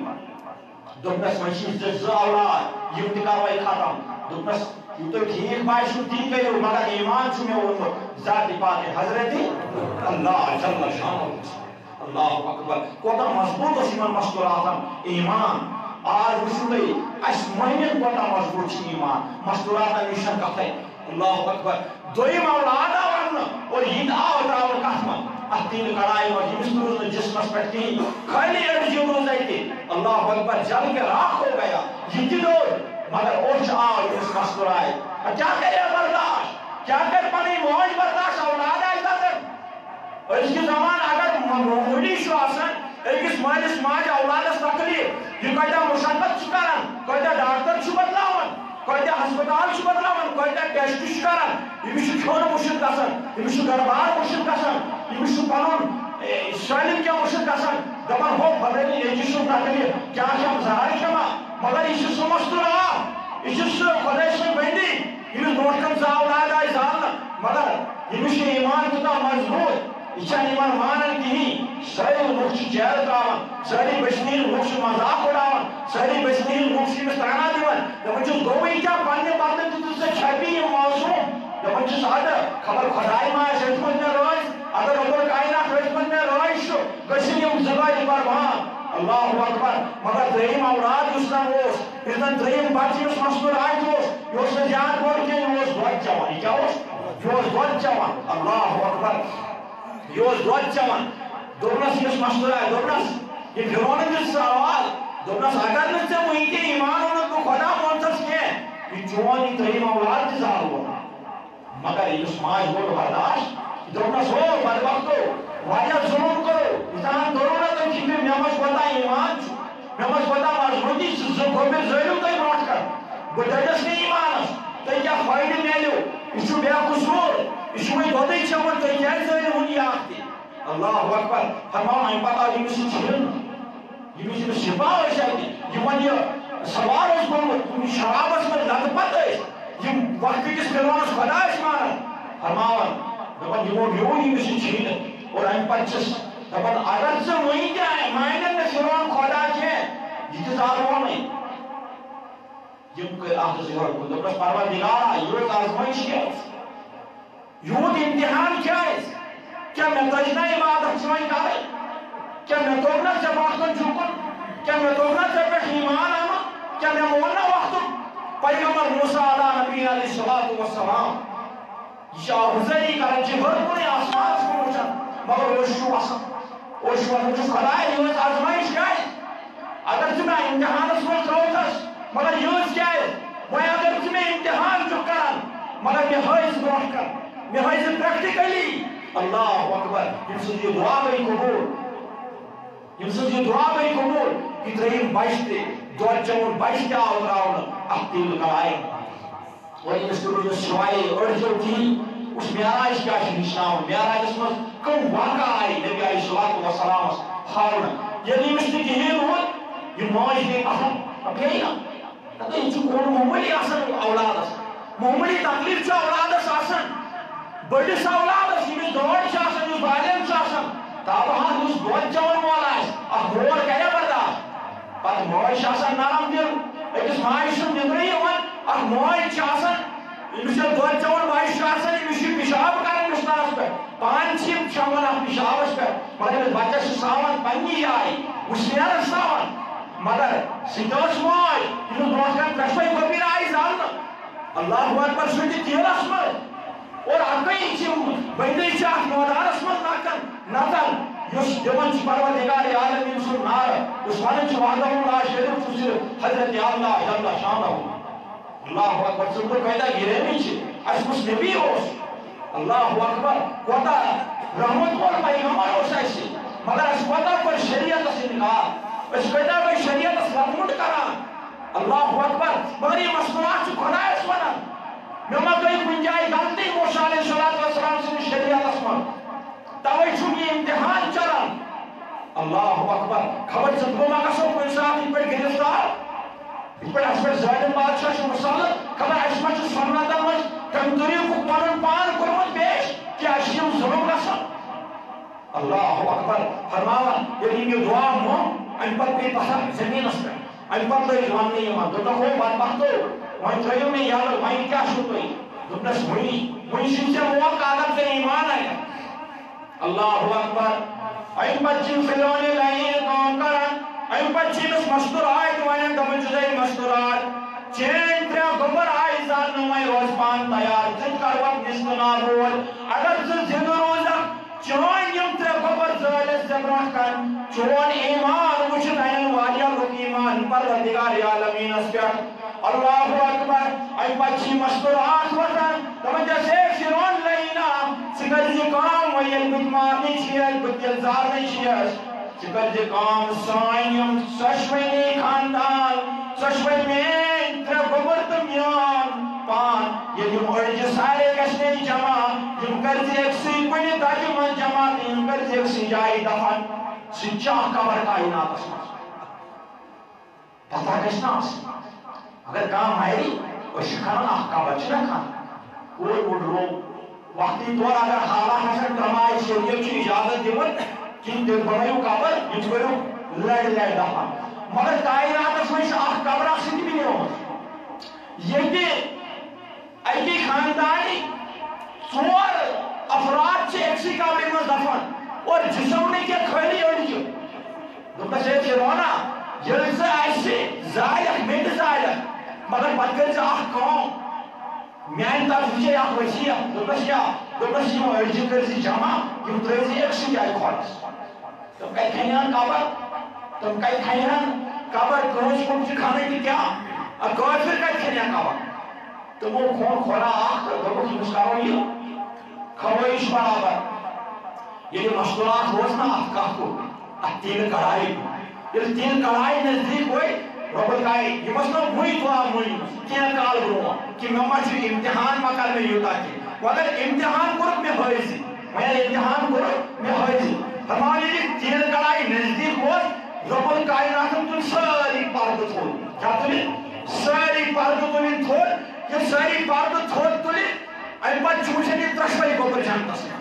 دوبنس منشیف زر اولاد یہ تکاروائی ختم دوبنس یہ تو ٹھیک باشو ٹھیک ہے مگر ایمان چھو میں وہ ذاتی بات حضرت اللہ جل شانہ اللہ اکبر کوتا مضبوط اس ایمان مستوراتم ایمان آج رسولی اس مہینت کوتا مضبوط چی ایمان مستوراتم نشان کہتے ہیں اللہ اکبر دوئی مولاد آورنا اور یہ آور آور کہتمن احتین کڑائی اور یہ مستروز جسمس پر کی خیلی ارجی روز آئی تھی اللہ اکبر جل کے راک ہو گیا یہ دور مگر اوچ آور اس مستورائی کیا کرے برداشت کیا کر پنی موج برداشت اولاد آئی تھا اور اس کی زمان اگر معمولی شو آسن ایک اس مالس ماج اولادس تکلیف یہ کوئی مشقت چکرن کوئی ڈاکٹر چھ بدلاون کوئی ہسپتال چھ بدلاون کوئی ٹیسٹ چھ کرن یہ بھی کھون مشکل گژھن یہ بھی گربار مشکل گژھن یہ بھی پنن سالم کیا مشکل گژھن دپان ہو بدلی یہ چھ تکلیف کیا ہم ظاہر شما مگر یہ سو مستورا یہ سو خدا سے بندی یہ برونٹ کن زا اولاد آئی زالنا مگر یہ ایمان کتا مضبوط یہ ایمان مانن کہیں ساری لوگ جیل تراون ساری بشنیر لوگ مذاق اڑاون ساری بشنیر لوگ میں تانا دیون دپان چھس دوئی کیا پننے باتن تو سے چھپی یہ موضوع دپان چھس خبر خدای ما اس من میں روز اگر اوپر کائنات اس من میں روز شو گشن یم زبان قربان اللہ اکبر مگر دریم اولاد اسلام اوس اسن دریم بچی اس مسئول آئی توس یہ اس زیاد بڑھ کے یہ اس دعا جوان کیا اس یہ اس دعا جوان اللہ اکبر یہ اس دعا جوان دوبنس یہ مسئول آئی دوبنس یہ فرعون جس سوال دوبنس اگر نچے وہی کے ایمان ہونا تو خدا منصف کے یہ جوانی دریم اولاد جزار ہوا مگر یہ اس ماج بول برداشت دوبنس ہو بدبختو واجہ ظلم کرو انسان ضرورت ہے کہ میں مجھ پتا ایمان چھو میں مجھ پتا مضبوطی زکو میں زیلو تای بروٹ کر بڑھتس نہیں ایمانس تای کیا فائدہ میلیو اسو بیا قصور اسو میں دودئی چمن تای کیا زیلو ہونی آختی اللہ اکبر فرماؤں ہم پتا یہ مسی چھلن یہ مسی شفا ہو شاید یہ من یہ سوار اس کو شراب اس میں لد پت ہے یہ وقتی کس فرعونس خدا اس مانا فرماؤں دپن یہ وہ بیونی مسی چھلن اور ہم پچھس دپن اگر سے وہی کیا ہے مائنن میں فرعون خدا کے یہ ظالموں میں یم کے آخر سے ہر کو دپن پروردگارا یہ آزمائش کیا یود امتحان کیا ہے کیا میں تجنہ عبادت سمجھ کرے کیا میں توقنا سے باقن چوکن کیا میں توقنا سے پیش ایمان آما کیا میں مولنا وقت پیغمبر موسیٰ علیہ نبی علیہ السلام یہ آفزری کرن چی ہر کوئی آسمان سے موچن مگر اوشو آسان اوشو آسان جو خدای یہ آزمائش کیا ہے اگر تمہیں امتحان اس وقت روتس مگر یہ کیا ہے وہ اگر تمہیں امتحان جو کرن مگر میں حیث بروٹ کر میں حیث پریکٹیکلی اللہ اکبر یہ سن یہ دعا بھئی قبول یہ سن یہ دعا بھئی قبول اترہیم بائشتے دعا چون بائشتے آوراؤن احتیل کرائی اور یہ مسکرون سوائے ارجو تھی اس میاراج کیا شنشناؤں میاراج اس میں کم واقع آئی نبی علیہ السلام خارن یعنی مستی کی ہیر ہوئی یہ موج نہیں پسند اب یہی نا تو یہ کون معمولی آسن اولادس معمولی تکلیف اولادس آسن بڑس اولادس یمس دور آسن یس بالغ آسن تابہان یس دود چون وول آس مول کرے برداشت پتہ موج آسان نرم دل أکس ماجہِ چھُنہٕ نیٚبرٕے یِوان اکھ موج چھِ آسان ییٚمِس چھِ دۄد چٮ۪وان بچہِ چھُ آسان ییٚمِس چھُ پِشاب کران بِسترس پٮ۪ٹھ پانہٕ چھِ یِم شۄنٛگان اَتھ پِشابس پٮ۪ٹھ مگر أمِس بچس چھِ ساوان پننہِ جایہِ وُشنیرس ساوان مگر سُہ تہِ ٲس موج ییٚمِس برونٛٹھ کَنہِ دۄشوَے کۄپِر آیہِ زالنہٕ اللہ اکبر سُہ تہِ تیٖلس منٛز اور اَکٕے چھِ بٔنٛدٕے چھِ اَتھ مٲدانس منٛز نژان یُس دِوان چھُ پروردگار عالمیٖن سُنٛد نعرٕ یُس وَنان چھُ وحدہ لا شریٖک چھُ صرف حضرت اللہ جل شانہ اللہ اکبر ژٕ کۭتیاہ گِرٲنی چھِ اَسہِ کُس نبی اوس اللہ اکبر کوتاہ رحمت وول پیغمبر اوس اَسہِ مگر اَسہِ کوتاہ کوٚر شریعتس اِنکار أسۍ کۭتیاہ گٔے شریعتس لَتمُٹ کران اللہ اکبر مگر یہِ مصنوعات چھُ خۄدایس وَنان مےٚ ما گٔے کُنہِ جایہِ غلطی موسیٰ علیہ السلام سٕنٛدِس شریعتس منٛز توے چھُم یہِ امتحان چلان اللہ اکبر خبر ژٕ بہٕ ما گژھو کُنہِ ساتہٕ یِتھ پٲٹھۍ گِرفتار یِتھ پٲٹھۍ اَسہِ پٮ۪ٹھ ظٲلِم بادشاہ چھُ مُسلط خبر اَسہِ ما چھُ سُنتن منٛز تَمہِ طریٖقُک پنُن پان کوٚرمُت پیش کہِ اَسہِ چھِ یِم ظُلم گژھان اللہ اکبر فرماوان ییٚلہِ یِم یہِ دُعا موٚنگ اَمہِ پتہٕ پیٚیہِ پتھر زٔمیٖنس پٮ۪ٹھ اَمہِ پتہٕ لٔگۍ وننہٕ یِوان دوٚپنکھ ہے بدبختو وۄنۍ ترٛٲیِو مےٚ یَلہٕ وۄنۍ کیٛاہ چھُو تُہۍ دوٚپنس وُنہِ چھُنہٕ ژےٚ موقعہٕ اگر ژےٚ ایمان اَنکھ اللہ اکبر اَمہِ پتہٕ چھِ فرعونہِ لایِن کٲم کران اَمہِ پتہٕ چھِ أمِس مستوٗرات وَنان دَپان چھُس ہے مستوٗرات چٲنۍ ترٛےٚ گوٚبُر آیہِ زالنہٕ وۄنۍ روز پان تیار ژٕ تہِ کَرُکھ نِستہٕ نابود اگر ژٕ زِندٕ روزکھ چٲنۍ یِم ترٛےٚ گوٚبُر زٲلِتھ ژےٚ برونٛٹھ کَنہِ چون ایمان وٕچھِتھ اَنن واریاہ لُکھ ایمان پروردگار عالمیٖنس پٮ۪ٹھ اللہ اکبر اَمہِ پتہٕ چھِ یہِ مستوٗرات وۄتھان دَپان چھَس ہے فرعون لاینا ژٕ کٔرۍزِ کٲم وۄنۍ ییٚلہِ بہٕ تہِ مارنٕے چھِیَس بہٕ تہِ زالنٕے چھِیَس ژٕ کٔرۍزِ کٲم سٲنۍ یِم ژۄشوٕنی خاندان ژۄشوَے میٛٲنۍ ترٛےٚ گوٚبُر تہٕ میون پان ییٚلہِ یِم أڑجہِ سارے گژھنے جمع یِم کٔرۍزِ أکسٕے کُنہِ دَجہِ منٛز جمع تہٕ یِم کٔرۍزِ أکسٕے جایہِ دفن سُہ تہِ چھُ اکھ قبر کایناتس منٛز پتہ گژھِ نا آسٕنۍ اگر کانٛہہ مرِ أسۍ چھِ کھنان اکھ قبر چھِنا کھنان کوٚر وُڈروو وقتی طور اگر حالات آسان ترٛماے شریعت چھُ اِجازت دِوان کِنہٕ تیٚلہِ بنٲیِو قبر یہِ کٔرِو لڑِ لڑِ دفن مگر کایناتس منٛز چھِ اکھ قبر اکھ سُہ تہِ بنیومُت ییٚتہِ اَکہِ خاندانٕکۍ ژور افراد چھِ أکسٕے قبرِ منٛز دفن اور جسم نہٕ کینٛہہ خٲلی أڑۍ چھِ دوٚپنس ہے فرعونا ییٚلہِ ژٕ اَسہِ زالکھ مےٚ تہِ زالکھ مگر پتہٕ کٔرۍ زِ اکھ کٲم میانہِ طرفہٕ چھے اکھ وصیت دوٚپنس کیٛاہ دوٚپنس یِم أڑجہِ کٔرۍ زِ جمع یِم ترٛٲے زِ أکسٕے جایہِ کھۄڈس تِم کتہِ کھنہِ ہن قبر تِم کتہِ کھنہِ ہن قبر کٲنٛسہِ کُن چھِ کھنٕنۍ تہِ کیٛاہ کٲفِر کتہِ کھنہِ ہن قبر تِمو کھوٚن کھۄڑا اکھ تہٕ دوٚپُکھ أمِس کرو یہِ خٲہِش برابر ییٚلہِ مستوٗرات روز نا اَتھ کَتھ کُن اَتھ تیٖلہٕ کڑایہِ ییٚلہِ تیٖلہٕ کڑایہِ نزدیٖک وٲتۍ رۄبُل کاے یِم ٲس نہٕ وٕنۍ دُعا مٲنۍمٕژ کینٛہہ کال برونٛٹھ کہِ مےٚ ما چھُ اِمتِحان ما کر مےٚ یوٗتاہ کینٛہہ مگر اِمتِحان کوٚرُکھ مےٚ حٲضِر وۄنۍ ییٚلہِ اِمتِحان کوٚرُکھ مےٚ حٲضِر فرماوان ییٚلہِ تیٖلہٕ کڑایہِ نزدیٖک ووت رۄبُل کایناتن تُلۍ سٲری پردٕ تھوٚد کیٛاہ تُلِتھ سٲری پردٕ تُلِنۍ تھوٚد ییٚلہِ سٲری پردٕ تھوٚد تُلِتھ اَمہِ پتہٕ چھُ وٕچھان یہِ ترٛٮ۪شوَے گوٚبُر جنتس منٛز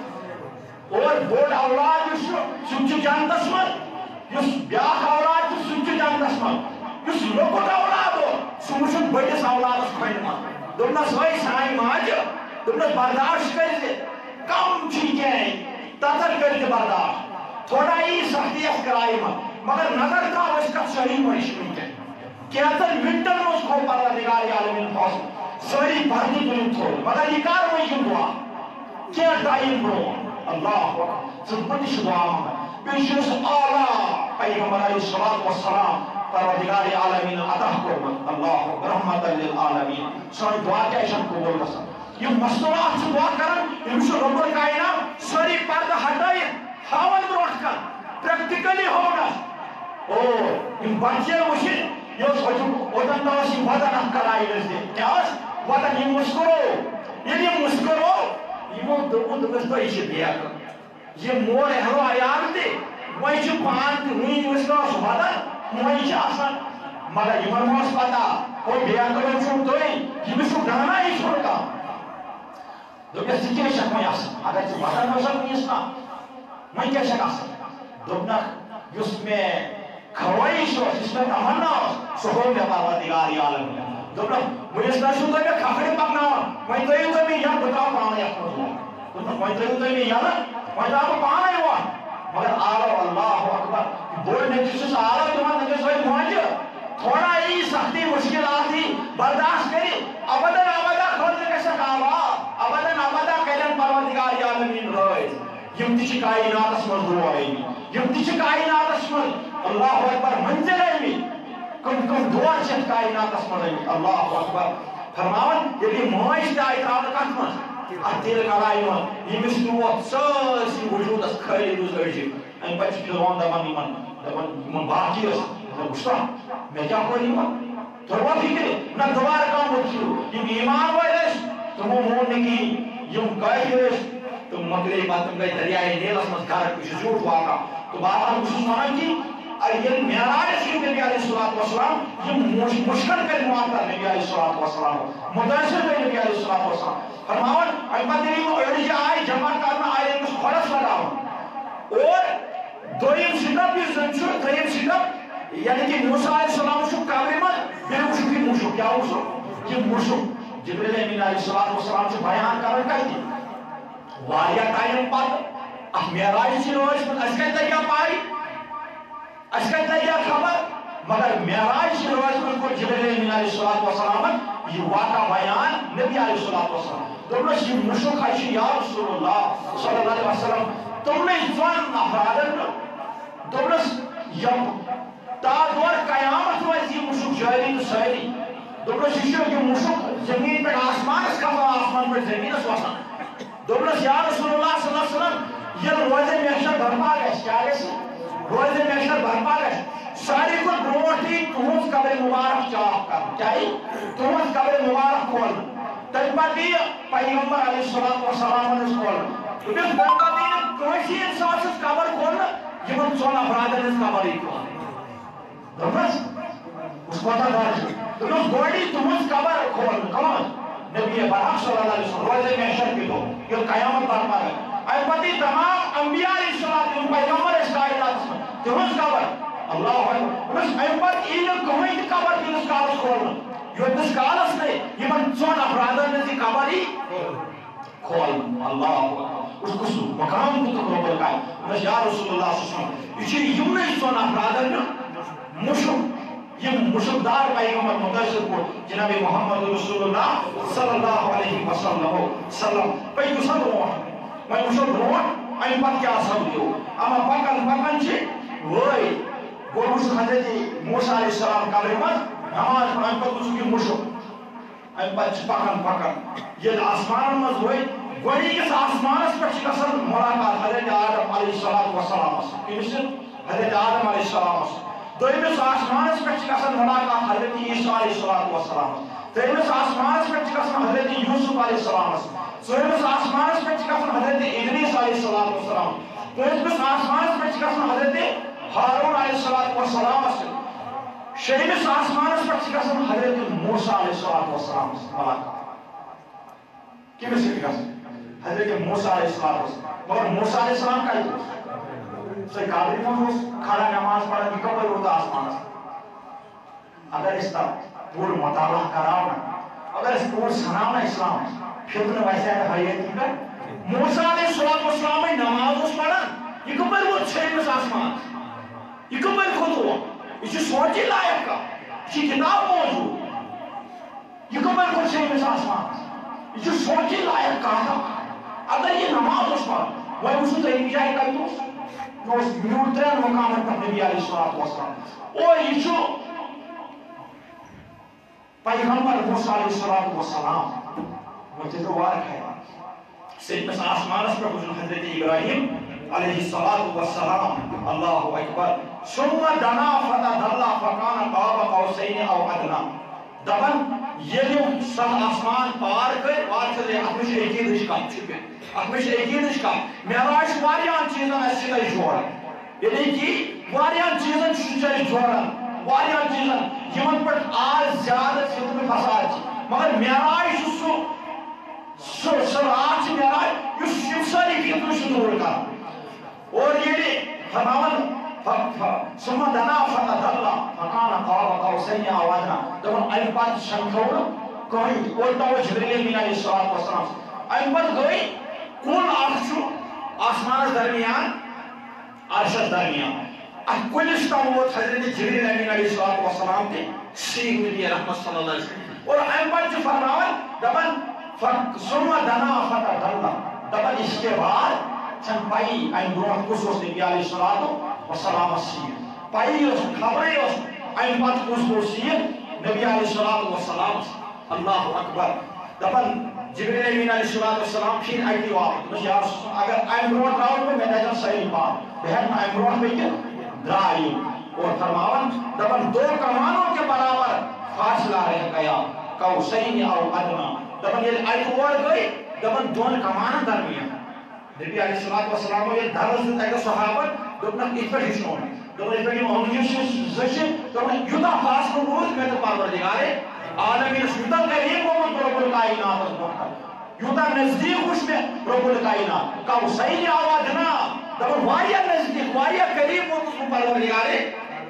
اور بوٚڑ اولاد یُس چھُ سُہ تہِ چھُ جنتس منٛز یُس بیٛاکھ اولاد چھُ سُہ تہِ چھُ جنتس منٛز یُس لۄکُٹ اولاد اوس سُہ وٕچھُن بٔڑِس اولادس کھۄنہِ منٛز دوٚپنس ہے سانہِ ماجہِ دوٚپنس برداشت کٔرۍزِ کم چھُے کینٛہہ تَتر کٔرۍزِ برداشت تھوڑا یی سختی یَتھ کرایہِ منٛز مگر نظر ترٛاو أسۍ کتھ صحیح پٲٹھۍ وٕنکٮ۪ن کینٛژن مِنٹن منٛز کھوٚو پروردگار عالمیٖن فٲصلہٕ سٲری پردٕ تُلِنۍ تھوٚد مگر یہِ کر وۄنۍ یہِ دُعا کینٛہہ ٹایم برونٛٹھ اللہ اکبر ژٕ بہٕ تہِ چھُس دُعا منٛگان بیٚیہِ چھُ اَسہِ اعلیٰ پیغمبر علیہ الصلوۃ والسلام پروردگار عالمیٖن عطا کوٚرمُت اللہ رحمتُ للعالمیٖن سٲنۍ دُعا کیٛازِ چھنہٕ قبوٗل گژھان یِم مستوٗرات چھِ دُعا کران أمِس چھُ رۄبُل کاینات سٲری پردٕ ہٹٲیِتھ ہاوان برونٛٹھ کن پریکٹِکلی ہاونس او یِم بچہِ وٕچھِتھ یہِ اوس اوٚتن تام ٲس یِم وَدان اَتھ کڑایہِ نزدیٖک کیٛاہ ٲس وَدان یِم مُسکُرو ییٚلہِ یِم مُسکُرو یِمو دوٚپُس تۄہہِ چھِ بیکہٕ یہِ مور ہیٚرو عیال تہِ وۄنۍ چھُ پان تہِ وٕنۍ ٲس نہٕ وَدان موئی آسان مگر یمن موس پتا وہ بیاکلن چھو توئی یمن چھو گانا ہی چھوڑتا دوپیا سکے شک میں آسان اگر چھ وطن وزن نیسنا میں کیا شک آسان دوپنا یس میں خواہش ہو جس میں تمنا ہو سہو میں پروردگار عالم دوپنا مجھے نشو تو میں کھکڑی پکنا ہو میں تو میں یہاں بتاؤ پانے اپنا دوپنا میں تو میں یہاں میں تو پانے ہوا مگر آلو اللہ اکبر بول نتیجس آلو تمہاں نتیجس ہوئی موجہ تھوڑا ہی سختی مشکلات ہی برداشت کری ابداً ابدا خود کے شکاوا ابداً ابدا کلن پروردگار عالمین روئے یم تیچ کائنات اسمد ہوا ہے یم تیچ کائنات اسمد اللہ اکبر منزل ہے کم دور چھ کائنات اسمد ہے اللہ اکبر فرماون یلی موج تا اتراد کتمن اتیل کرائی من یمس نوت سرسی وجود اس کھری دوز ارجی این پچ پیلوان دمن باقی اس گشتا میں کیا کوئی نہیں تھوڑا فکر نہ دوبارہ کام ہوتی یم ایمان وائرش تم موننے کی یم کافرش تم مکلی باتم گئی دریائے نیل اسمت گھر کچھ جھوٹ واقع تو بات ہم کچھ سنانا کی یہ معراج کی نبی علیہ السلام یہ مشکل کر معاطر نبی علیہ السلام مدرسر کر نبی علیہ السلام فرماون احمد علیم اڑی آئی جمع کرنا آئی کچھ خلص لگاون اور دویم شکب یہ زنچو دویم شکب یعنی کہ موسیٰ علیہ السلام شو قبر مت بے مشکی موشو کیا موشو یہ موشو جبریل امین علیہ السلام سے بیان کرن کرتی واریا ٹائم پت اخ معراج سے روز پر اسکت لگیا پائی اسکت لگیا خبر مگر معراج سے روز پر کو جبریل امین علیہ السلام یہ واقع بیان نبی علیہ السلام دوبلش یہ موشو خیشی یا رسول اللہ صلی اللہ علیہ وسلم تم نے جوان افرادن دوبلش یم تا دور قیامت ویسی مشک جاری تو ساری دوبلش یہ مشک زمین پر آسمان اس کا آسمان پر زمین اس واسن دوبلش یا رسول اللہ صلی اللہ علیہ وسلم یہ روز محشر برپا گئے کیا گئے روز محشر برپا گئے ساری کو بروٹی تمہز قبر مبارک چاپ کر چاہی تمہز قبر مبارک کھول تجبتی پیغمبر علیہ السلام اس کھول تمہز برکتی کوئی انسان سے قبر کھولنا یہ من سونا برادر اس قبر ہی کھول دوبلش اس کو تا دارش تمہز گوڑی تمہز قبر کھول کمان نبی برحق صلی اللہ علیہ وسلم روز محشر کی تو یہ قیامت برپا گئے ایپتی تمام انبیاء علیہ السلام پیغمبر اس کائنات میں تمہز قبر اللہ اکبر اس ایپت ایلن کوئی قبر کی اس کالس کھولنا یہ دس کالس نے یہ من چون افرادر نے سی قبر ہی کھول اللہ اکبر اس کو مقام کو تو قبر کا ہے یا رسول اللہ صلی اللہ علیہ وسلم یہ یوں نہیں چون افرادر نے مشک یہ مشکدار پیغمبر مدرسر کو جناب محمد رسول اللہ صلی اللہ علیہ وسلم پہی کسا روان میں مشک روان این پت کیا سب دیو اما پکن چی وہی گوڑ مشک حضرت موسیٰ علیہ السلام قبر مت نماز پر این پت کی مشک این پت پکن یہ آسمان مز ہوئی گوڑی کس آسمان اس پر چکسر ملاقات حضرت آدم علیہ السلام حضرت آدم علیہ السلام دویمس آسمانس پر چکسن ملاقات حضرت عیسیٰ علیہ السلام تریمس آسمانس پر چکسن حضرت یوسف علیہ السلام ژوٗرمِس آسمانس پٮ۪ٹھ چھِ گژھان حضرت ادریس علیہ الصلوۃ والسلام پٲنٛژمِس آسمانس پٮ۪ٹھ چھِ گژھان حضرت ہارون علیہ الصلوۃ والسلام شیٚیِمِس آسمانس پٮ۪ٹھ چھِ گژھان حضرت موسیٰ علیہ الصلوۃ والسلام ملاقات کٔمِس سۭتۍ گژھان حضرت موسیٰ علیہ الصلوۃ والسلام مگر موسیٰ علیہ السلام کتہِ اوس سُہ قبرِ منٛز اوس کھڑا نماز پران یہِ کپٲرۍ ووت آسمانس اگر أسۍ تتھ پوٗرٕ مطالعہ کراو نا اگر أسۍ پوٗرٕ سناو نا اسلام پھِرنہٕ وسہِ ہے حیٲتی پٮ۪ٹھ موسیٰ علیہ الصلوۃ والسلامٕے نماز اوس پران یہِ کپٲرۍ ووت شیٚیمِس آسمانس یہِ کپٲرۍ کھوٚت اور یہِ چھُ سونٛچِنۍ لایق کتھ یہِ چھِ کتاب موٗجوٗد یہِ کپٲرۍ کھوٚت شیٚیمِس آسمانس یہِ چھُ سونٛچِنۍ لایق کتھ اگر یہِ نماز اوس پران وۄنۍ وٕچھِو تُہۍ أکِس جایہِ کتہِ اوس یہِ اوس میوٗٹھ ترٛٮ۪ن مقامن پٮ۪ٹھ نبی علیہ الصلوۃ والسلام اور یہِ چھُ پیغمبر موسیٰ علیہ الصلوۃ والسلام سیدنا آسمانس پر وجود حضرت ابراہیم علیہ الصلوۃ والسلام اللہ اکبر ثم دنا فتدلى فكان قاب قوسين او ادنى دبن ییٚلہِ سَتھ آسمان پار کٔرۍ وارٕ اَتھ منٛز چھِ عقیٖدٕچ کتھ چھُپِتھ اَتھ منٛز چھِ عقیٖدٕچ کتھ معراج چھُ واریاہن چیٖزن اَسہِ سۭتۍ جوڑان یعنی کہ واریاہن چیٖزن چھُ اَسہِ جوڑان واریاہ چیزن یمن پر آج زیادہ فتنہ فساد مگر معراج سو رات معراج اس ساری فتنہ دور کر اور یہ فرماون ثم دنا فتدلى فكان قاب قوسين او ادنى دون البات شنكور کوئی اور تو جبرائیل امین علیہ الصلوۃ والسلام ایمت گئی کون اخشو آسمان درمیان عرش درمیان کلش تموت حضرت جبرائیل امین علیہ الصلوۃ والسلام کے سیغ نبی رحمت صلی اللہ علیہ وسلم اور ایمت جو فرماون دبن ثم دنا فتدلى دبن اس کے بعد چند پائی این برون خصوص نبی علیہ الصلوۃ والسلام سیر پائی اس خبری اس ایمت خصوص سیر نبی علیہ الصلوۃ والسلام اللہ اکبر دبن جبرائیل امین علیہ السلام پھر ایتی واپس یا اگر ایم روڈ راؤنڈ میں دجن صحیح بات بہن ایم روڈ میں کیا درائی اور فرماون دبن دو کمانوں کے برابر فاصلہ رہ گیا قوسین او ادنی دبن یہ ایت اور گئی دبن دون کمان درمیان نبی علیہ السلام یہ درس دیتا صحابہ دبن اس پر ہشنون دبن اس پر یہ زشن دبن یوتا فاصلہ روز میں تو پروردگارے عالمین یوتا قریب مومن رب الکائنات یوتا نزدیک خوش میں رب الکائنات قوسین او ادنی دبن واریہ نزدیک واریہ قریب مومن پروردگار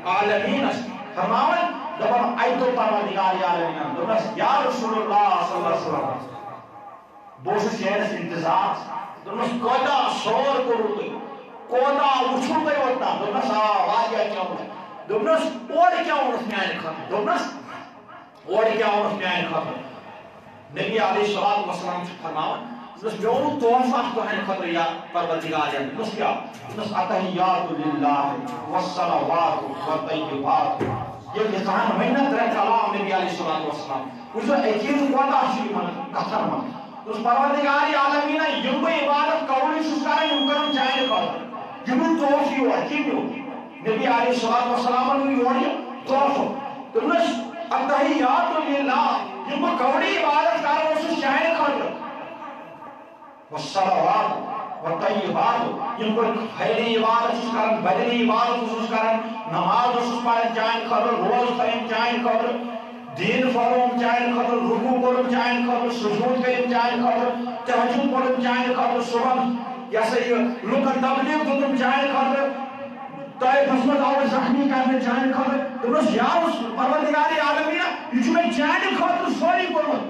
عالمین فرماون دبن ایتو پروردگار عالمین دبن یا رسول اللہ صلی اللہ علیہ وسلم بوشو شہرس انتظار دبن کوتا شور کرو گئی کوتا اچھو گئی ہوتا دبن واریہ کیا ہوتا دبن اور کیا ہوتا میان خطر دبن اور کیا ہوتا میان خطر نبی علیہ السلام فرماون نس میون تحفہ تو ہے خطر یا پروردگار نس کیا نس اتحیات للہ والصلوات والطیبات یہ لسان محنت رہ کلام نبی علیہ السلام اس ایکیز کوتا شری من کثر من اس پروردگار عالمین یم عبادت قولی سکارے یم کرن چاہے خطر یم توفی ہوا کیوں نبی علیہ السلام نے یہ توفہ تو نس اتحیات للہ یم قولی عبادت کرو اس چاہے خطر والصلوات والطیبات یم پر خیر عبادت کرن بدنی عبادت کرن نماز پڑھن چاہن خبر روز پڑھن چاہن خبر دین فرم چاہن خبر رکوع کرن چاہن خبر سجود کرن چاہن خبر تہجد پڑھن چاہن خبر صبح یا صحیح لوکن تبلیغ دتم چاہن خبر طائف حسمت اور زخمی کرنے چاہن خبر تو بس یا پروردگار عالمین یہ میں چاہن خبر سوری کرن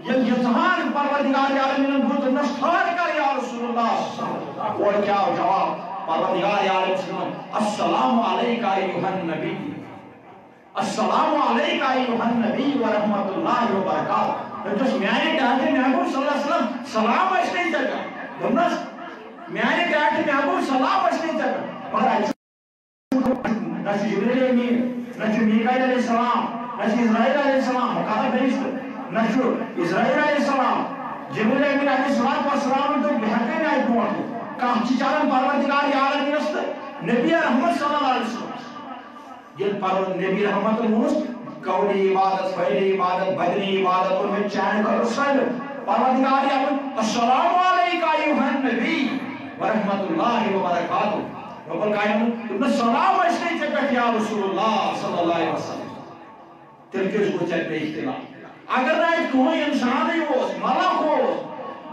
یہ یزہان پروردگار عالمین بہت نشتار کر یا رسول اللہ اور کیا جواب پروردگار عالمین السلام علیکہ ایوہ النبی السلام علیکہ ایوہ النبی ورحمت اللہ وبرکاتہ جس میانے کہتے محبوب صلی اللہ علیہ وسلم سلام اشنے جگہ دمنس میانے کہتے محبوب سلام اشنے جگہ مگر نشو جبریل امین نشو میکائیل علیہ السلام نشو اسرائیل علیہ السلام مقابل بریشت نشو اسرائیل علیہ السلام جبریل امین علیہ السلام تو بہتے میں آئی پوانٹو کامچی چالن پروردگار عالمین است نبی رحمت صلی اللہ علیہ وسلم یہ نبی رحمت المنست قولی عبادت فعلی عبادت بدنی عبادت اور میں چاہنے کا رسول پروردگار عالمین السلام علیکہ ایوہ النبی ورحمت اللہ وبرکاتہ رب القائم ابن سلام اشنے چکت یا رسول اللہ صلی اللہ علیہ وسلم تلکش کو چکتے اختلاف اگر نہ کوئی انسان ہی ہو ملک ہو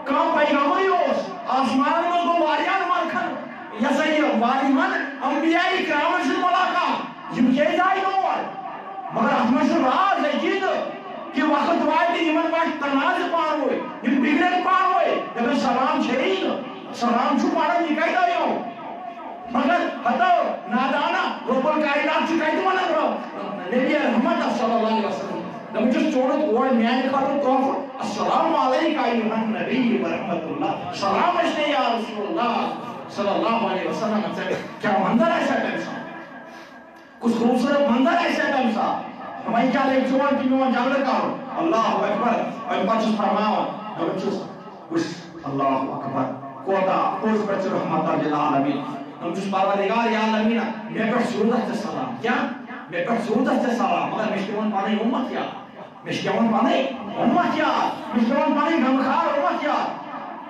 کام پیغمبر ہو آسمان میں کو واریان ملکن یا صحیح واریان انبیاء اکرام سے ملاقات یہ جائے نور مگر احمد سے راز ہے جید کہ وقت وائدی ایمن باش تناز پان ہوئے یہ بگرن پان ہوئے لیکن سلام شہید سلام چھو پانا نکائی دائی ہو مگر ہتاو نادانا رب الکائنات چکائی دو مانا برو نبی رحمت صلی اللہ علیہ وسلم نبی جس چوڑت وہ میانے خاطر توفر السلام علیکہ ایوہ النبی ورحمت اللہ سلام اشنے یا رسول اللہ صلی اللہ علیہ وسلم کیا منظر ایسا کمسا کچھ خوبصورت منظر ایسا کمسا ہمیں کیا لے جوان کی میوان جاگر کارو اللہ اکبر اور بچس فرماؤ بچس کچھ اللہ اکبر کوتا پوز بچ رحمت للعالمین ہم جس پروردگار یا عالمین میں پر سورت سے سلام کیا میں پر سورت سے سلام مگر مشکلون پانے امت کیا مشکلون پانے امت کیا مشکلون پانے غمخار امت کیا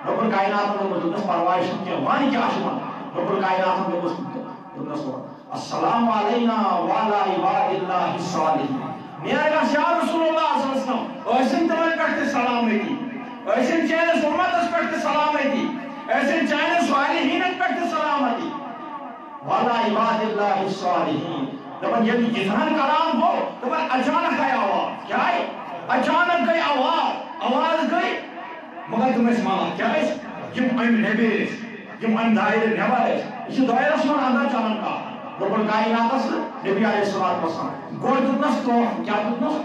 رب الکائنات نے مجھے دس پروائش کیا وانی کیا شما رب الکائنات نے مجھے دس السلام علینا وعلی عباد اللہ الصالحین. میرا یا رسول اللہ صلی اللہ علیہ وسلم ایسن تمہیں پڑھتے سلامتی، ایسن چینس امت پڑھتے سلامتی، ایسن چینس صالحین پڑھتے سلامتی. وعلی عباد اللہ الصالحین. دبن یہ جتنا کلام ہو دبن اچانک گئی آواز. کیا ہے؟ اچانک گئی آواز گئی مگر تم اس مالا کیا ہے؟ یم ام نبیس یم ام دائر نبیس یہ دائر اسمان اندر چلن کا رب الکائنات اس نبی علیہ السلام گوڑ دتنس توف کیا دتنس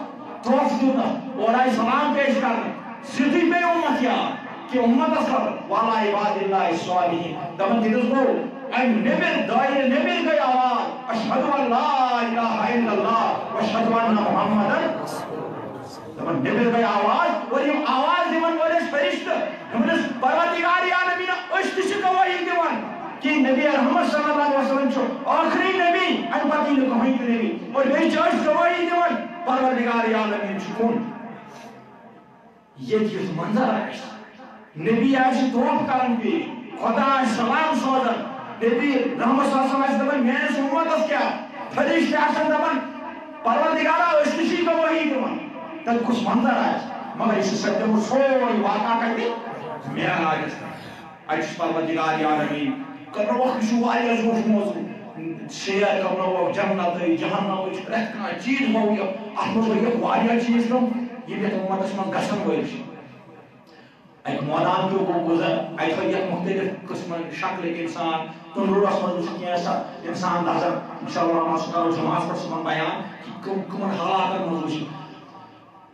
توف دتنس اور آئی سلام پیش کرنے سیدھی پہ امت یا کہ امت اصلا والا عباد اللہ الصالحین. دبن دیدس گو ام نبی دائر نبی گئی آواز اشہدو ان لا الہ الا اللہ واشہدو ان محمد دبن نبی گئی آواز اور یہ آواز دیون ورس فرشت ہمیں پروردگار عالمین اشتش گواہی دیون کہ نبی رحمت صلی اللہ علیہ وسلم چھو آخری نبی ان پتی نے کہیں کہ نبی اور بے چاہش گواہی دیون پروردگار عالمین چھو. یہ چیز منظر ہے نبی ایسی توف کرن بھی خدا سلام سوزن نبی رحمت صلی اللہ علیہ وسلم میں نے امت اس کیا فرشت آسن دبن پروردگارہ اشتشی گواہی دیون تب کچھ منظر ہے مگر اس سے وہ سوری واقعہ کرتی میرا آج اچھ پروردگار عالمین کرنا وقت شو آئی ازوش موضوع شیئر کرنا وہ جنت جہنم وچ پرت کنا چیز ہو گیا احمد یہ واریہ چیز لوں یہ بھی امت اس میں گسن ہوئی ایک مولانا جو کو گزر ایک یہ مختلف قسم شکل انسان تنور اسمن وچ ایسا انسان نظر انشاءاللہ ما سکر جماعت پر سمن بیان کہ کمن حالات موضوع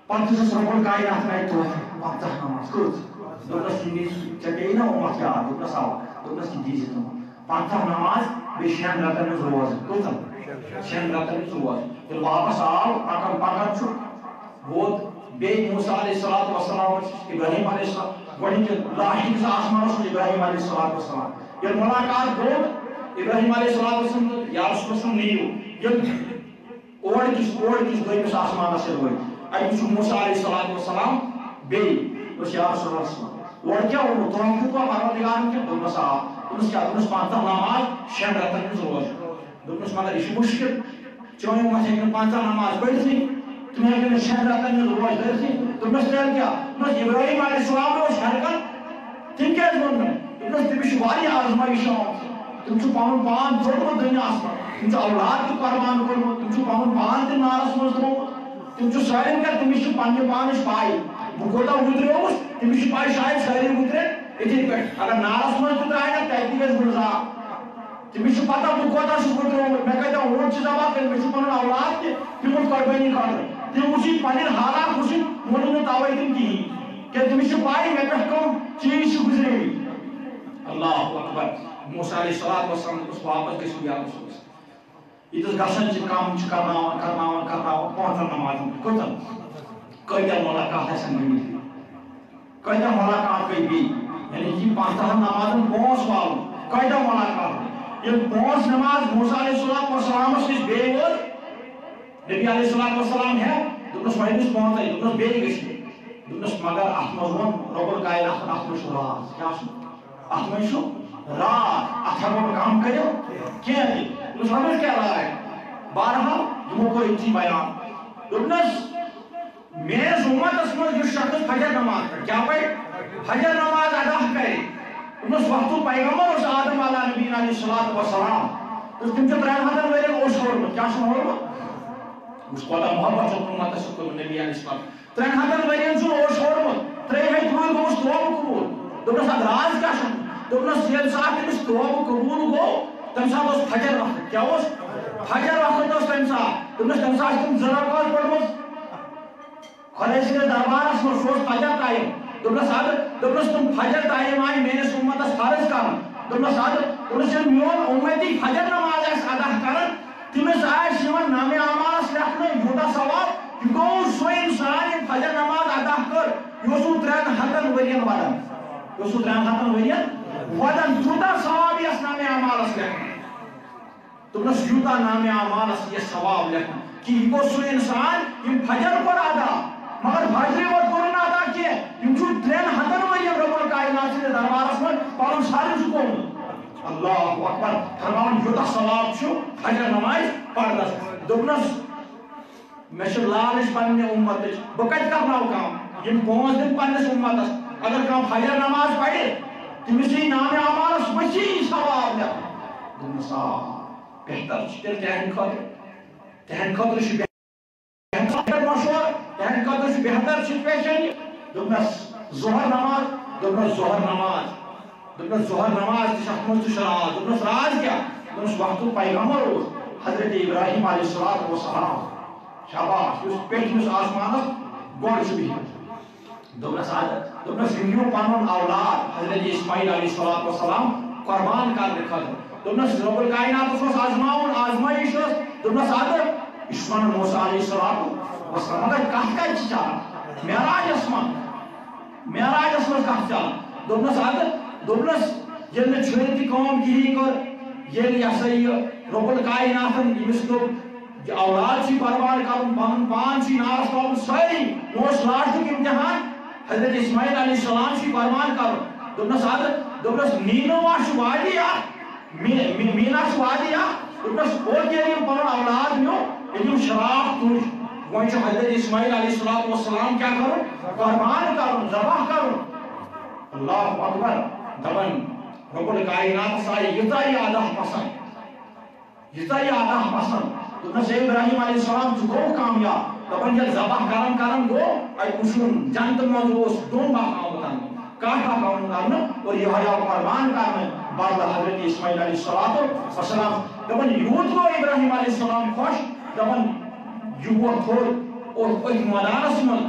پانچ سو رب الکائنات میں تو وقت نماز کرد دونس کی چکے نا امت کیا دونس آو دونس کی دیزی تو پانچ نماز بے شین راتن میں روز کتا شین راتن میں روز پھر واپس آو اکم پاکن چھو بود بے موسیٰ علیہ السلام ابراہیم علیہ السلام وہی کہ لاحق سے آسمان سے ابراہیم علیہ السلام یہ ملاقات بود ابراہیم علیہ السلام یا رسول اللہ نہیں یہ اوڑ کس دوئی کس آسمان سے ہوئی ایک موسیٰ علیہ السلام بے اس یا رسول اللہ اور کیا وہ توقع کو پروردگار کے دونس آ دونس کیا دونس پانچہ نماز شین راتن میں روز دونس مگر اس مشکل چوئیں امت ہے کہ پانچہ نماز پڑھ سی تمہیں کہ شین راتن میں روز در سی دونس ٹیل کیا دونس ابراہیم علیہ السلام نے اس حرکت تم کیا اس بندن دونس تمہیں شواری آزمائی شام تم چھو پاون پان چھوٹ کو دنیا آسمان تم چھو اولاد کو قربان کرو تم چھو پاون پان تم نارس مزدرو تم چھو سائن کر تم چھو پانچ پانش پائی بکوتا ادھرے ہو تم چھو پائی شاید سائن ادھرے اتنی پیٹ اگر نارس مزدر تو آئے گا تیتی گز بلزا تم چھو پتا بکوتا سے ادھرے ہو میں کہتا ہوں اونٹ چیزا بات تم چھو پانن اولاد کے تم اس قربانی کر رہے تم اسی پانن حالات خوشی مولو نے تاوئی تم کی کہ تم چھو پائی میں پیٹ کم چیز گزرے گی. اللہ اکبر موسیٰ علیہ السلام اس واپس کے سویا رسول یہ گھن کم کرنا پانچ نماز کتن کتیا ملاقات کتیا ملاقات گئی بھی یعنی کہ پانچ نماز پانچ وال کتیا ملاقات یہ پانچ نماز موسیٰ علیہ السلام اس بے نبی علیہ السلام ہے دونس وحیدس پانچ ہے دونس بے گشت دونس مگر احمدون رب الکائنات احمد راز کیا سن احمد شو راز احمد کام کرو کیا ہے دونس ہمیں کیا رہا ہے بارہا دمو کو ایک چیز بیان دونس میرے امت اس میں جو شخص فجر نماز پڑھ کیا پڑھ فجر نماز ادا کرے دونس وقتو پیغمبر اس آدم علیہ نبی علیہ السلام تو تم جو ترین حضر میرے اوش ہو کیا سن ہو اس کو اللہ محبت جو امت اس کو نبی علیہ السلام ترین حضر میرے سن اوش ہو ترین ہے دوئے کو اس توب قبول دونس ادراز کیا سن دونس یہ ساتھ اس توب قبول کو تم ساتھ اس فجر وقت کیا اس فجر وقت اس تم ساتھ تم ذرا کاز پڑھو خلیس کے دربار اس میں سوز فجر ٹائم دونس تم فجر ٹائم آئی میں نے سمت اس فارض کرن دونس میون امیتی فجر نماز اس ادا کرن تمہیں آئے شیون نام آمال اس لکھنے یوٹا ثواب یہ گو سو انسان یہ فجر نماز ادا کر یوسو ترین حتن ورین ودن یوٹا ثواب اس نام آمال اس لکھنے تمہیں یوٹا نام آمال اس یہ ثواب لکھنے کہ یہ گو سو انسان یہ فجر پر ادا مگر فجر وقت کرنا ادا کیے یہ جو ترین حتن ورین رب الکائنات سے دربار اس میں پارن ساری چکو اللہ اکبر فرمان یوٹا ثواب فجر نماز پڑھنس دوپنس میں لالچ پنہ امت بہ کتہ کرناو کام یم 5 دن پنس امتس اگر کم فجر نماز پڑھ تمس یہ نام اعمالس وسیع ثواب دوپنس بہتر تیل تہند خاطر مشور تہند خاطر بہتر سچویشن دوپنس ظہر نماز دوپنس ظہر نماز تہ راز دوپنس راز کیا دوپنس وقت پیغمبر اوس حضرت ابراہیم علیہ السلام شاباش اس پیٹمس آسمانس گوڑ بہت دوپنس یو پنن اولاد حضرت اسماعیل علیہ السلام قربان کرنے خاطر دوپنس رب الکائنات آزمائش دوپنس عثمان موسیٰ علیہ السلام مگر کت چلان معراجس من کت چلان دوپنس یل چھر تہ کام کہین کر یل یہ سا یہ رب الکائنات یمس دوپ اولاد قربان کرن پن پان نارس ترون ساری لاسٹک امتحان حضرت اسماعیل علیہ السلام قربان کرن دوپنس نینوا وادی مینا وادی دوپنس اور پن اولاد نیو یہ شراف تج وۄنۍ چھُ حضرت اسماعیل علیہ السلام کیا کرن قربان کرن ذبح کرن اللہ اکبر دپن رب الکائنات آئی یوتاہ یہ ادا پسند دوپنس ابراہیم علیہ السلام گو کامیاب دپن یل ذبح کرن گو اتہ وچھن جنت مز دون اکھ آمت کٹھ اکھ آمت کرنے اور یہ قربان کرنے بدلہ حضرت اسماعیل علیہ السلام دپن یوت گو ابراہیم علیہ السلام خوش دپن یہ ووت تھوڑ اور ات میدانس من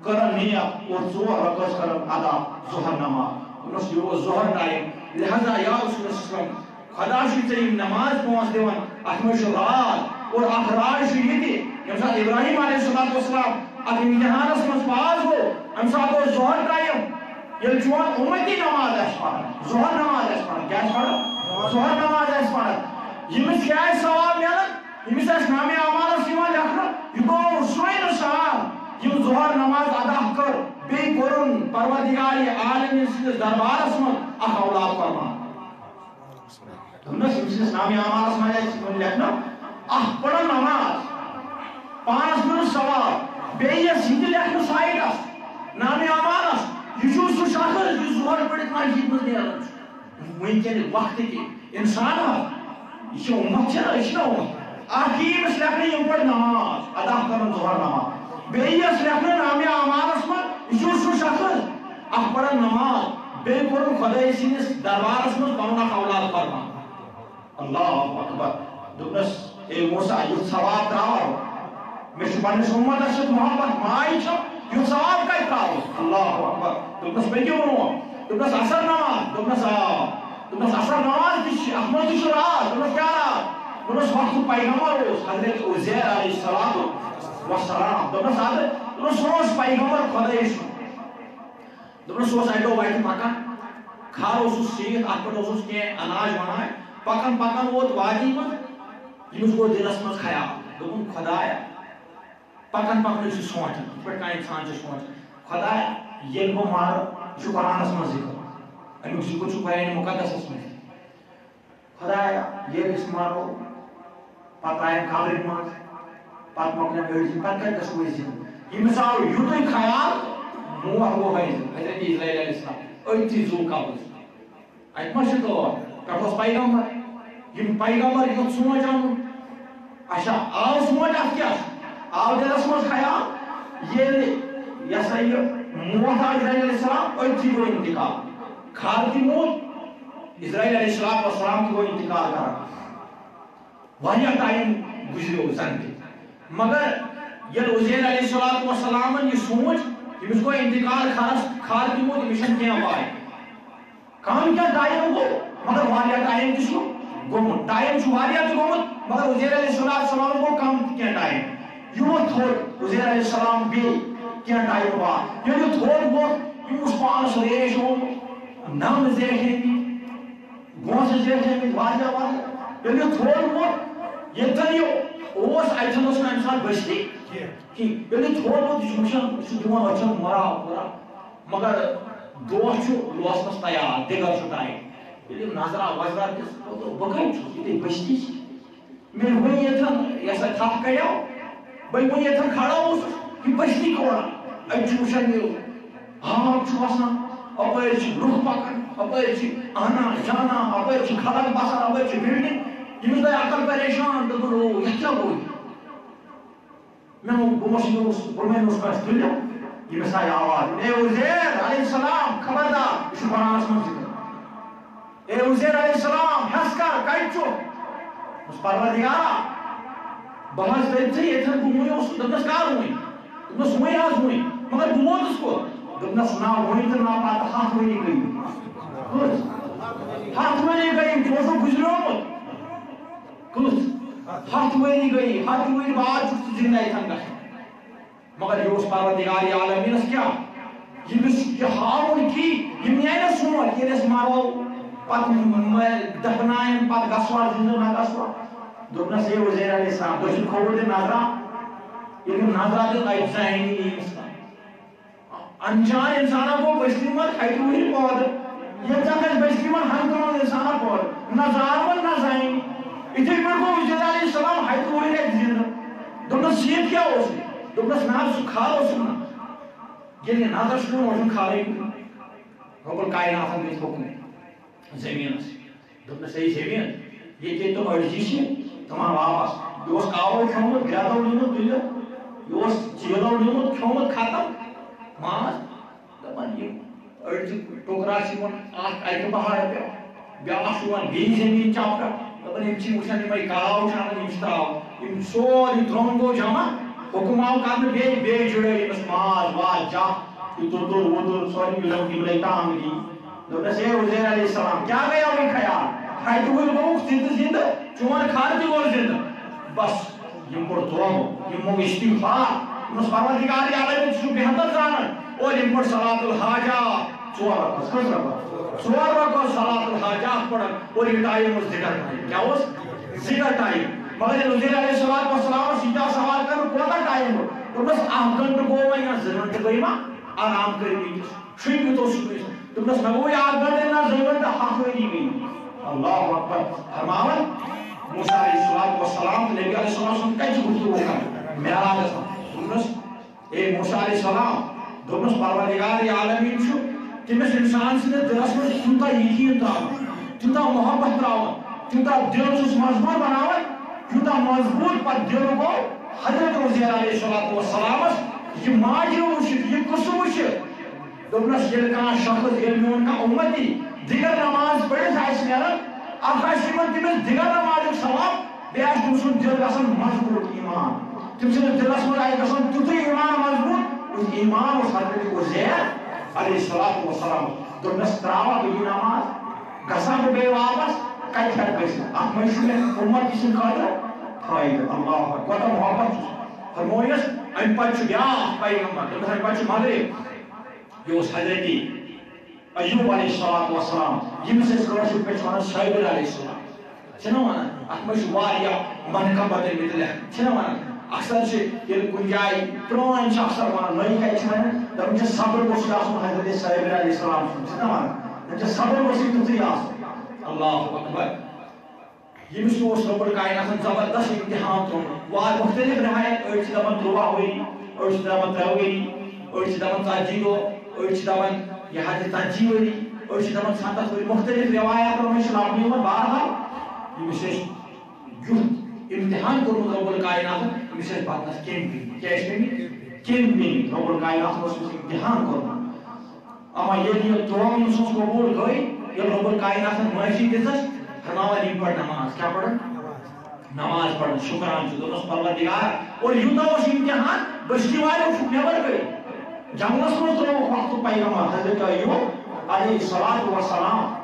کرن نیت اور 4 رکعت کرن ادا ظہر نماز دوپنس یہ ظہر ٹائم لہذا یا رسول اللہ خدا ژےٚ یِم نماز 5 دِوان اتھ منٛز چھُ راز اور اکھ راز چھُ یہِ تہِ ییٚمہِ ساتہٕ ابراہیم علیہ السلام اتھ امتحانس منٛز پاس گوٚو امہِ ساتہٕ اوس ظہر ٹایم ییٚلہِ چون اُمتی نماز آسہِ پران ظہر نماز آسہِ پران کیٛاہ آسہِ پران ظہر نماز آسہِ پران ییٚمِس کیٛاہ آسہِ ثواب میلان ییٚمِس آسہِ نامہِ اعمالس یِوان لیکھنہٕ یہِ گوٚو سُے اِنسان یِم ظہر نماز ادا کٔر بیٚیہِ کوٚرُن پروردگارِ عالمین سٕنٛدِس دربارس منٛز اکھ اولاد قربان دوپنس نام اعمالس من لیکھنہٕ اکھ پڑھن نماز پانس من ثواب بیٚیہِ یس یہِ تہِ لیکھنہٕ سایڈس نام اعمالس یہ چھُ سُہ شخص یُس ظہر پٔرِتھ مسجد منٛز نیران چھُ وٕنکٮ۪ن وقتٕکہِ اِنسان یہ چھِ اُمت چھنہ یہِ چھنہ اُمت اکھ ییٚمِس لیکھنہٕ یِم پٔرۍ نماز ادا کرن ظہر نماز بیٚیہِ یس لیکھنہٕ نام اعمالس من یہ چھُ سُہ شخص اکھ پڑھن نماز بیٚیہِ کوٚرُن خۄداے سٕنٛدِس دربارس منٛز پنُن اکھ اولاد قربان اللہ اکبر دوپنس اے موسیٰ یُتھ ثواب تراو مےٚ چھُ پننِس اُمتس سۭتۍ محبت ماے چھِ یُتھ ثواب کتہِ تراو اللہ اکبر دوپنس پٔکِو برونٛٹھ دوپنس اثر نماز دوپنس اثر نماز تہِ چھِ اتھ منٛز تہِ چھُ راز دوپنس کیٛاہ راز دوپنس وقت پیغمبر اوس حضرت عزیر علیہ السلام دوپنس سُہ اوس پیغمبر خۄداے سُنٛد دوپنس سُہ اوس اَڈیو وتہِ پکان کھر اوسُس سیٖتھ اتھ پٮ۪ٹھ اوسُس کینٛہہ اناج وناج پکان ووت وادی من یمس گو دلس من خیال دوپن خدایا پکان چھُ سونچان یِتھ پٲٹھۍ کانٛہہ انسان چھُ سونچان خدایا ییٚلہِ بہٕ مرٕ یہِ چھُ قرآنس منٛز ذکر امیُک ذکر چھُ قرآنِ مُقدسس منٛز خدایا ییٚلہِ أسۍ مرو پتہٕ آیہِ قبرِ منٛز پتہٕ مۄکلیو أڑۍ پتہٕ کتہِ گژھو أسۍ زِندٕ ییٚمِس آو یُتُے خیال موت گوٚو حضرت اسرائیل علیہ السلام أتھی زُو قبرس اتہِ ما چھُ دور پٮ۪ٹھ اوس پیغمبر یم پیغمبر یوت سونچان اچھا آو سونچ اتھ کیٛاہ آو دلس منٛز خیال ییٚلہِ یہ سا یہِ موت آو اسرائیل علیہ السلام أتھی گوٚو انتقال کھر تہِ موٗد اسرائیل علیہ السلام تہِ گوٚو انتقال کران واریاہ ٹایم گُزریو زن تہِ مگر ییٚلہِ عزیر علیہ السلام یہِ سونچ ییٚمِس گوٚو انتقال کھر تہِ موٗد أمِس چھنہٕ کینٛہہ پاے کم کیٛاہ ٹایم گوٚو مگر واریاہ ٹایم تہِ چھُ گوٚمُت ٹایم چھُ واریاہ تہِ گوٚمُت مگر عزیر علیہ السلام گوٚو کم کینٛہہ ٹایم یوت تھوٚد عزیر علیہ السلام بیٚیہِ کینٛہہ ٹایم بعد ییٚلہِ یہِ تھوٚد ووت یہِ اوس پانس ریش آمُت نم زیٹھمٕتۍ گونٛسہٕ زیٹھمٕتۍ واریاہ ییٚلہِ یہِ تھوٚد ووت ییٚتٮ۪ن یہِ اوس اتٮ۪ن اوس نہٕ امہِ ساتہٕ بٔستی کینٛہہ ییٚلہِ یہِ تھوٚد ووت یہِ چھُ وٕچھان یہِ چھُ دِوان أچھن مراو مگر دۄہ چھُ لوسنس تیار دِگر چھُ ٹایم یہ نظرہ وزرہ بکن یہ بستی میں وہی یہ سا تھپ کڑیو بھائی وہی یہ کھڑا ہو یہ بستی کوڑا اچھو شنگیو ہاں چھو آسان اپر چھ روح پکن اپر چھ آنا جانا اپر چھ خلق بسان اپر چھ بلڈنگ یہ میں عقل پریشان تو بولو یہ کیا ہوئی میں بمشی کا استلیو یہ مسائل آواز اے عزیر علیہ السلام خبردار اس قرآن میں ذکر اے عزیر علیہ السلام حسکر کائچو اس پروردگارا بہت دیتے یہ تھا بموئی اس دنس کار ہوئی دنس ہوئی آز ہوئی مگر بموت اس کو دنس نا ہوئی تو نا پاتا ہاتھ ہوئی نہیں گئی ہاتھ ہوئی نہیں گئی جو گزرے ہو ہاتھ ہوئی نہیں گئی ہاتھ ہوئی بعد چکت زندہ ہی تھنگا مگر یہ اس پروردگاری عالمین اس کیا یہ ہاؤن کی یہ نیائن سنوٹ یہ اس مارو پت دفنائن پت گسوار زندہ نا گسوار دبنا سے عزیر علیہ السلام دوشن کھوڑ دے ناظرہ یہ ناظرہ دے غیب زہنی نہیں انجان انسانہ کو بستی مت خیلی ہوئی پود یہ چاہتا ہے بستی مت ہم کنون انسانہ پود نظار مت نہ زہنی اتنی پر کو عزیر علیہ السلام خیلی ہوئی ہے زندہ دبنا سیت کیا ہو سی دبنا سناب سکھا ہو سنا یہ ناظر شنو موجن کھا رہی ہوئی رب الکائنات ہم بیت حکم زمین سے دبنا صحیح زمین یہ تو ارجی سے تمام واپس یہ کاو کھومت گرادو لیمت دل یہ چیلو لیمت کھومت ختم ماز دپان یہ ارجی ٹوکرا چون اکہ پہاڑ پہ بیاکھ چون بیٚیہِ زمین چپ کر دپان یم چھ وچھان یمے کاو چھان یم تراو یم سورُے درٛوٚن گوٚو جمع حکم آو کرنہٕ بیٚیہِ جُڑے یمس ماز واز جپ یہ توٚدُر ووٚدُر سورُے یِم لٔگۍ ٹانٛگہٕ دِنۍ دوٚپنس اے عزیر علیہ السلام کیا گیا وۄنۍ خیال خیتہِ وٕنۍ گوٚوُکھ ژٕ تہِ زِندٕ چون کھر تہِ گوٚو زِندٕ بس یم کوٚر توبہٕ یم موٚگ استغفار یمس پروردگار عالمین چھُ بہتر زانان اور یم پٔر صلاۃ الحاجات 4 رکعت کٔژ رکعت 4 رکعت صلاۃ الحاجات پڑھن اور یہ ٹائم اوس ذکر ٹائم کیا اوس ذکر ٹائم مگر عزیر علیہ السلام سیدھا سوال کرن کوتاہ ٹائم دوٚپنس 8 گھنٹہٕ گوٚو وۄنۍ یا 2 گھنٹہٕ گٔے ما آرام کٔرِتھ شُنٛگِتھ اوس دوٚپنس مےٚ گوٚو 8 گھنٹہٕ نہ 2 گھنٹہٕ ہتھ ؤری گٔے اللہ اکبر فرماون موسیٰ علیہ السلام تو نبی علیہ السلام کچھ گفتگو کر معراج دوٚپنس اے موسیٰ علیہ السلام دوٚپنس پروردگار عالمین چھُ تٔمِس انسان سٕنٛدِس دِلس منٛز تیوٗتاہ یقیٖن ترٛاوان تیوٗتاہ محبت ترٛاوان تیوٗتاہ دل چھُس مضبوٗط بناوان تیوٗتاہ مضبوٗط پتہٕ دل گوٚو حضرت عزیر علیہ السلامس یہِ ماجہِ وٕچھِتھ یہِ قٕصہٕ وٕچھِتھ دوٚپنس ییٚلہِ کانٛہہ شخص ییٚلہِ میون کانٛہہ اُمتی دیگر نماز پڑھِتھ آسہِ نیران اکھ آسہِ یِوان تٔمِس دیگر نمازُک ثواب بیٚیہِ آسہِ تٔمۍ سُنٛد دل گژھان مضبوٗط ایمان تٔمۍ سٕنٛدِس دلس منٛز آسہِ گژھان تیُتھُے ایمان مضبوٗط یُتھ ایمان اوس حضرت عزیر علیہ السلام دوٚپنس ترٛاوا بہٕ یہِ نماز گژھان بہٕ بیٚیہِ واپس کتہِ ہٮ۪کہٕ گٔژھِتھ اتھ منٛز چھُ مےٚ اُمتی سٕنٛدِ خٲطرٕ فٲیدٕ اللہ کوتاہ محبت چھُس فرمویس امہِ پتہٕ چھُ بیٛاکھ پیغمبر دوٚپنس امہِ پتہٕ چھُ مغرب یہ اوس حضرت ایوب علیہ السلام یمس أسۍ کٲشِر پٲٹھۍ چھِ ونان صابر علیہ السلام چھِنہ ونان اتھ منٛز چھُ واریاہ منقبت أمِتۍ لیکھنہٕ چھِنہ ونان اکثر چھِ ییٚلہِ کُنہِ جایہِ پرٛٲنۍ چھِ اکثر ونان نٔے کتہِ چھِ ونان دپان چھِ صبر گوٚژھ آسُن حضرت صابر علیہ السلام سُنٛد چھِنہ ونان دپان چھِ صبر گوٚژھ تیُتھُے آسُن اللہ اکبر یمس اوس رب الکائناتن زبردست امتحان ترومُت مختلف روایت أڑۍ چھِ دپان 13 ؤری أڑۍ چھِ دپان 3 ؤری أڑۍ چھِ دپان 40 دۄہ أڑۍ چھِ دپان یہ حضرت 40 ؤری أڑۍ چھِ دپان 70 ؤری مختلف روایاتن منٛز چھِ لبنہٕ یِوان بہرحال یمس أسۍ یُتھ امتحان کوٚرمُت رب الکائناتن یمس أسۍ بدلس کیٚمۍ پیٚنۍ کیٛاہ ٲسۍ پیٚمٕتۍ کیٚمۍ پیٚنۍ رب الکائناتن اوس أمِس امتحان کوٚرمُت اما ییٚلہِ یہِ توبہ أمۍ سٕنٛز قبوٗل گٔے ییٚلہِ رب الکائناتن معٲفی دِژٕس فرماوان یِم پڑھ نماز کیا پڑھن نماز پڑھن شکران چھُ دوٚپنس پروردگار اور یوٗتاہ اوس امتحان بستی والیو چھُکھ نٮ۪بر گٔے جنگلس منٛز ترٛووُکھ وقتُک پیغمبر حضرت ایوب علیہ السلام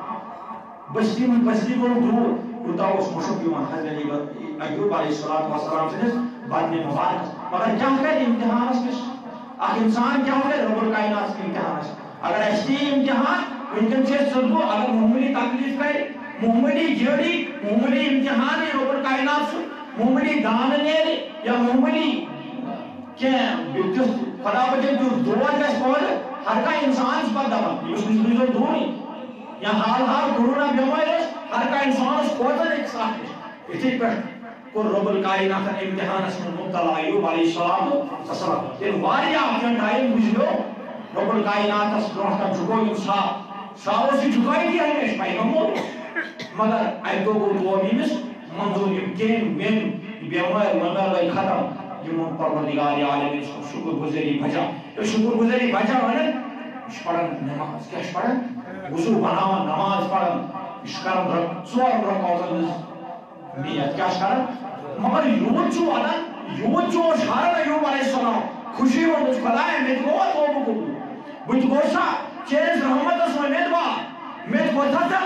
بستی کوٚرُکھ دوٗر یوٗتاہ اوس مُشُک یِوان حضرت ایوب علیہ السلام سٕنٛدِس بدنہِ مبارکس مگر کیٛاہ کرِ امتحانس نِش اکھ انسان کیٛاہ کرِ رب الکائنات امتحانس اگر اَسہِ تہِ امتحان وٕنکٮ۪ن چھِ أسۍ ژٔلبو اگر معموٗلی تکلیٖف کرِ معموٗلی جٲری معموٗلی امتحان یی رب الکائنات سُنٛد معموٗلی دانہٕ نیرِ یا معموٗلی کینٛہہ تیُتھ خدا بچٲیِن تیُتھ دود گژھِ پٲدٕ ہر کانٛہہ انسان چھُ پتہٕ دپان یُس نِش روٗزِو دوٗرٕے یا حال کورونا بیمار ہر کا انسان کھوتن ایک ساتھ اتھی پہ رب الکائنات امتحان اس مبتلا ایوب علیہ السلام یہ واریاہ ٹائم گزرو رب الکائنات اس برونٛٹھ جھکو یم شاہ سے جھکائی دی ہمیشہ پیغمبر مگر اکہ دۄہ گوٚو دعا أمِس منظور یم کیٚمۍ ویٚمۍ بیمار مگر گئی ختم یمن پروردگار عالم شکر گزاری بچا شکر گزاری بچا ونن پڑھن نماز کیا پڑھن وضو بناوان نماز پڑھن کران ژور رکعتن نیت کیا کران مگر یوت شہر ایوب علیہ السلام خوشی ہو خدایا میں تو توبہ کو بت گوشا چیز رحمت اس میں دعا میں کو تھا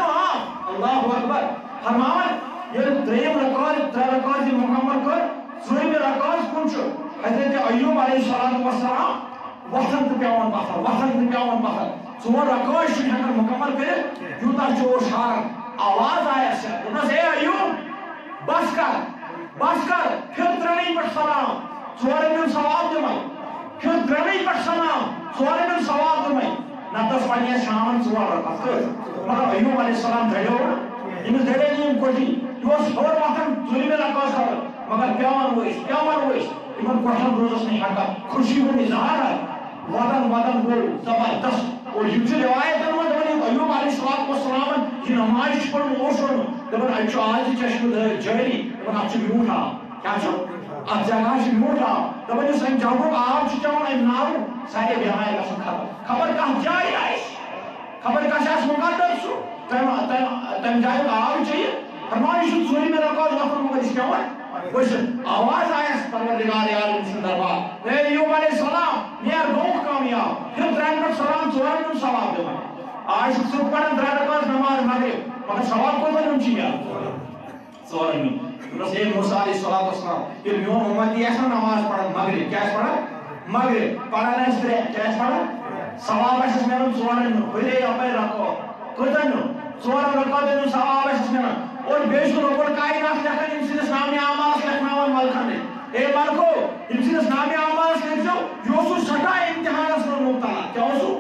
اللہ اکبر فرمان یہ تریم رکعت تر رکعت مکمل کر ژوٗرمہِ رکعت کُن چھُ حضرت ایوب علیہ السلام وقتن پیوان پتھر ژور رکعت چھُ ہیٚکان مکمل کٔرِتھ یوٗتاہ جوش ہاران آواز آیا سے دوٚپنس اے ایوب بس کر پھر ترٛنٕے پٮ۪ٹھ سلام ژورن ہُنٛد ثواب دِمے پھر ترٛنٕے پٮ۪ٹھ سلام ژورن ہُنٛد ثواب دِمے نتہٕ پننہِ شامن ژور رکعت کٔر مگر ایوب علیہ السلام دٔریو أمِس دٔرے نہٕ یِم کوٹھی یہِ اوس ہیوٚر وۄتھان ژوٗرمہِ رکعت کرُن مگر پیوان ؤسۍ یِمن کوٹھن روزس نہٕ ہٮ۪کان خوشی ہُنٛد اظہار ودن گوٚو زبردست اور یِم چھِ رِوایتن منٛز دپان ایوب علیہ السلام یہِ نماز چھُ پرُن اوس روٚنمُت دپان اَتہِ چھُ آز تہِ چشمہٕ جٲری دپان اَتھ چھُ میوٗٹھ آب کیٛاہ چھُ اتھ جگہ چھُ میوٗٹھ آب دپان یُس امہِ جگہُک آب چھُ چٮ۪وان امہِ ناوٕ سارے بٮ۪مارِ گژھن ختم خبر کتھ جایہِ آسہِ خبر کس آسہِ مقدس سُہ تمہِ جایُک آب چیٚیہِ فرمان یہِ چھُ ژوٗرمہِ رکعت وۄتھُن مگر یہِ چھُ پٮ۪وان ؤسِتھ آواز آیس پروردگار عالم سُنٛد دربار اے ایوب علیہ السلام نیر گوٚوُکھ کامیاب پھر ترٛٮ۪ن پٮ۪ٹھ سلام ژورن ہُنٛد ثواب دِوان آز چھُکھ ژٕ پران ترٛےٚ رکعت نماز مغرب مگر ثواب کوتاہ ہُنٛد چھُ ملان ژورن ہُنٛد دوٚپنس اے موسیٰ علیہ السلام ییٚلہِ میون اُمتی آسہِ نا نماز پران مغرب کیٛاہ آسہِ پران مغرب پران آسہِ ترٛےٚ کیٛاہ آسہِ پران ثواب آسٮ۪س ملان ژورن ہُنٛد ہُرے یپٲرۍ رکعت کۭژاہ نیُن ژورن رکعتن ہُنٛد ثواب آسٮ۪س ملان اور بیٚیہِ چھُ رۄب الکائنات لیکھان أمۍ سٕنٛدِس نامہِ اعمالس لیکھناوان ملکن اے ملکو أمۍ سٕنٛدِس نامہِ اعمالس لیکھزیو یہِ اوسُو سٮ۪ٹھاہ امتحانس منٛز مبتلا کیٛاہ اوسُو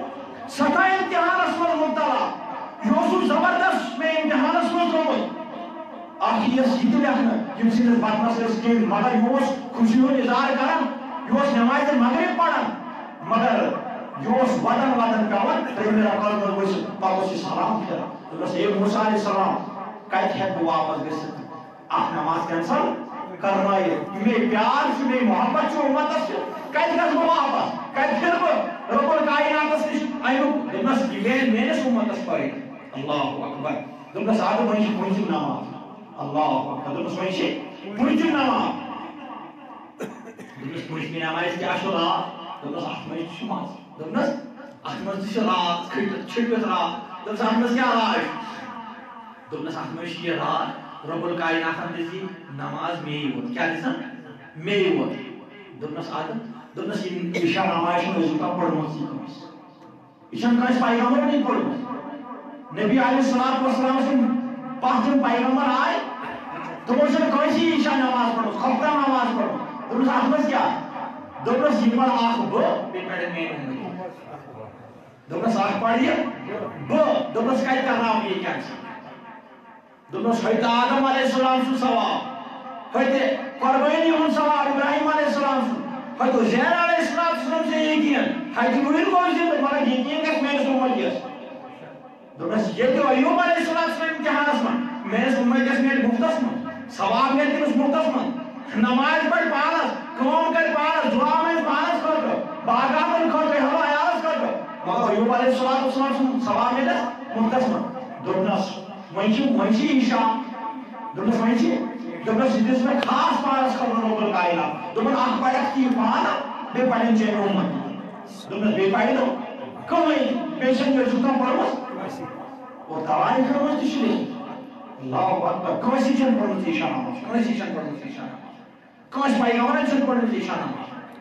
سٮ۪ٹھاہ امتحانس منٛز مبتلا یہِ اوسُو زبردست مےٚ امتحانس منٛز ترٛوومُت اکھ یِیَس یہِ تہِ لیکھنہٕ ییٚمہِ سٕنٛدِس بدنس ٲسۍ کیٚمۍ مگر یہِ اوس خوشی ہُنٛد اظہار کران یہِ اوس نمازِ مغرب پران مگر یہِ اوس ودن پیوان ترٛیٚیمہِ رکعت منٛز ؤسِتھ پتہٕ اوس یہِ سلام پھِران دوٚپنس اے موسیٰ علیہ السلام کتہِ ہٮ۪کہٕ بہٕ واپس گٔژھِتھ اکھ نماز کینسل کرنٲیِتھ مےٚ پیار چھُ مےٚ محبت چھُ اُمتس سۭتۍ کتہِ گژھٕ بہٕ واپس کتہِ پھِرٕ بہٕ رۄب الکائناتس نِش امیُک دوٚپنس یہِ میلہِ میٲنِس اُمتس فٲیدٕ اللہ اکبر دوٚپنس اَدٕ وۄنۍ چھِ پوٗنٛژِم نماز اللہ اکبر دوٚپنس وۄنۍ چھِ پوٗنٛژِم نماز دوٚپنس پوٗنٛژمہِ نمازِ کیٛاہ چھُ رات دوٚپنس اتھ منٛز چھُ مزٕ دوٚپنس اتھ منٛز تہِ چھُ رات چھٔٹِتھ رات دوٚپنس اتھ منٛز کیٛاہ راز دوٚپنس اتھ منٛز چھُ یہِ رات رۄب الکائناتن دِژ یہِ نماز مے یوت کیٛاہ دِژن مے یوت دوٚپنس ادٕ دوٚپنس یہِ چھا نماز چھنہٕ أزیُک پٔرمٕژ یہِ چھنہٕ کٲنٛسہِ پیغمبرنٕے پٔرمٕژ نبی علیہ السلام سٕنٛدۍ پتھ یِم پیغمبر آے تِمو چھنہٕ کٲنٛسی یہِ چھا نماز پٔرمٕژ خۄفتہ نماز پٔرمٕژ دوٚپنس اتھ منٛز کیٛاہ دوٚپنس یہِ پرٕ اکھ بہٕ بیٚیہِ پرن میٲنۍ اُمتی دوٚپنس اکھ پرٕ یہِ بہٕ دوٚپنس کتہِ کرناوٕ بہٕ یہِ کینسل دوٚپنس ہۄتہِ آدم علیہ السلام سُنٛد ثواب ہۄتہِ قۄربٲنی ہُنٛد ثواب ابراہیم علیہ السلام سُنٛد ہۄتہِ عزیر علیہ السلام سُنٛد یقیٖن ہۄتہِ وٕنہِ گوٚو زِندٕ مگر یقیٖن گژھِ میٲنِس اُمتِس دوٚپنس ییٚتہِ ایوب علیہ السلام سٕنٛدِ امتحانس منٛز میٲنِس اُمتِس میلہِ مُفتس منٛز ثواب میلہِ تٔمِس مُفتس منٛز نماز پرِ پانس کٲم کرِ پانس دُعا منٛز پانس خٲطرٕ باغاتن خٲطرٕ ہیٚلو عیالس خٲطرٕ مگر ایوب علیہ السلام سُنٛد ثواب میلٮ۪س مُفتس منٛز دوٚپنس وۄنۍ چھِ یہِ شام دوٚپنس وۄنۍ چھِ دوٚپنس یہِ دِژ مےٚ خاص پانس خٲطرٕ رۄب الکائنات دوٚپُن اکھ پرکھ ژٕ یہِ پانہٕ بیٚیہِ پرن چٲنۍ اُمت دوٚپنس بیٚیہِ پرِ نہٕ کٕہٕنۍ بیٚیہِ چھنہٕ مےٚ زُکام پٔرمٕژ اور دواے خٲطرٕ تہِ چھُ لیکھِتھ اللہ اکبر کٲنٛسی چھنہٕ پٔرمٕژ یہِ شام کٲنٛسی چھنہٕ پٔرمٕژ یہِ شام کٲنٛسہِ پیغمبرن چھنہٕ پٔرمٕژ یہِ شام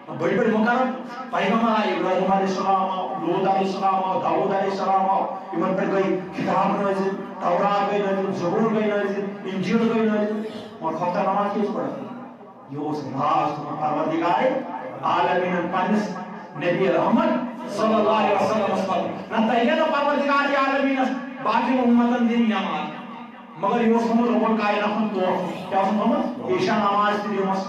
بٔڑۍ بٔڑۍ مُقرر پیغمبر آیہِ ابراہیم علیہ السلام آو لوط علیہ السلام آو داؤد علیہ السلام آو یِمن پٮ۪ٹھ گٔے کِتاب نٲزِل تورات گٔے نٲزِل زبور گٔے نٲزِل انجیل گٔے نٲزِل مگر خۄفتہ نماز کیٛازِ پران یہِ اوس راز تھوٚمُت پروردگارے عالمیٖنن پننِس نبی رحمت صلی اللہ علیہ وسلمس پتہٕ نتہٕ ترِ ہے نہٕ پروردگارِ عالمیٖنس باقی امتن دن نماز مگر یہ رب الکائنات توفیق کیا عشاء نماز تمس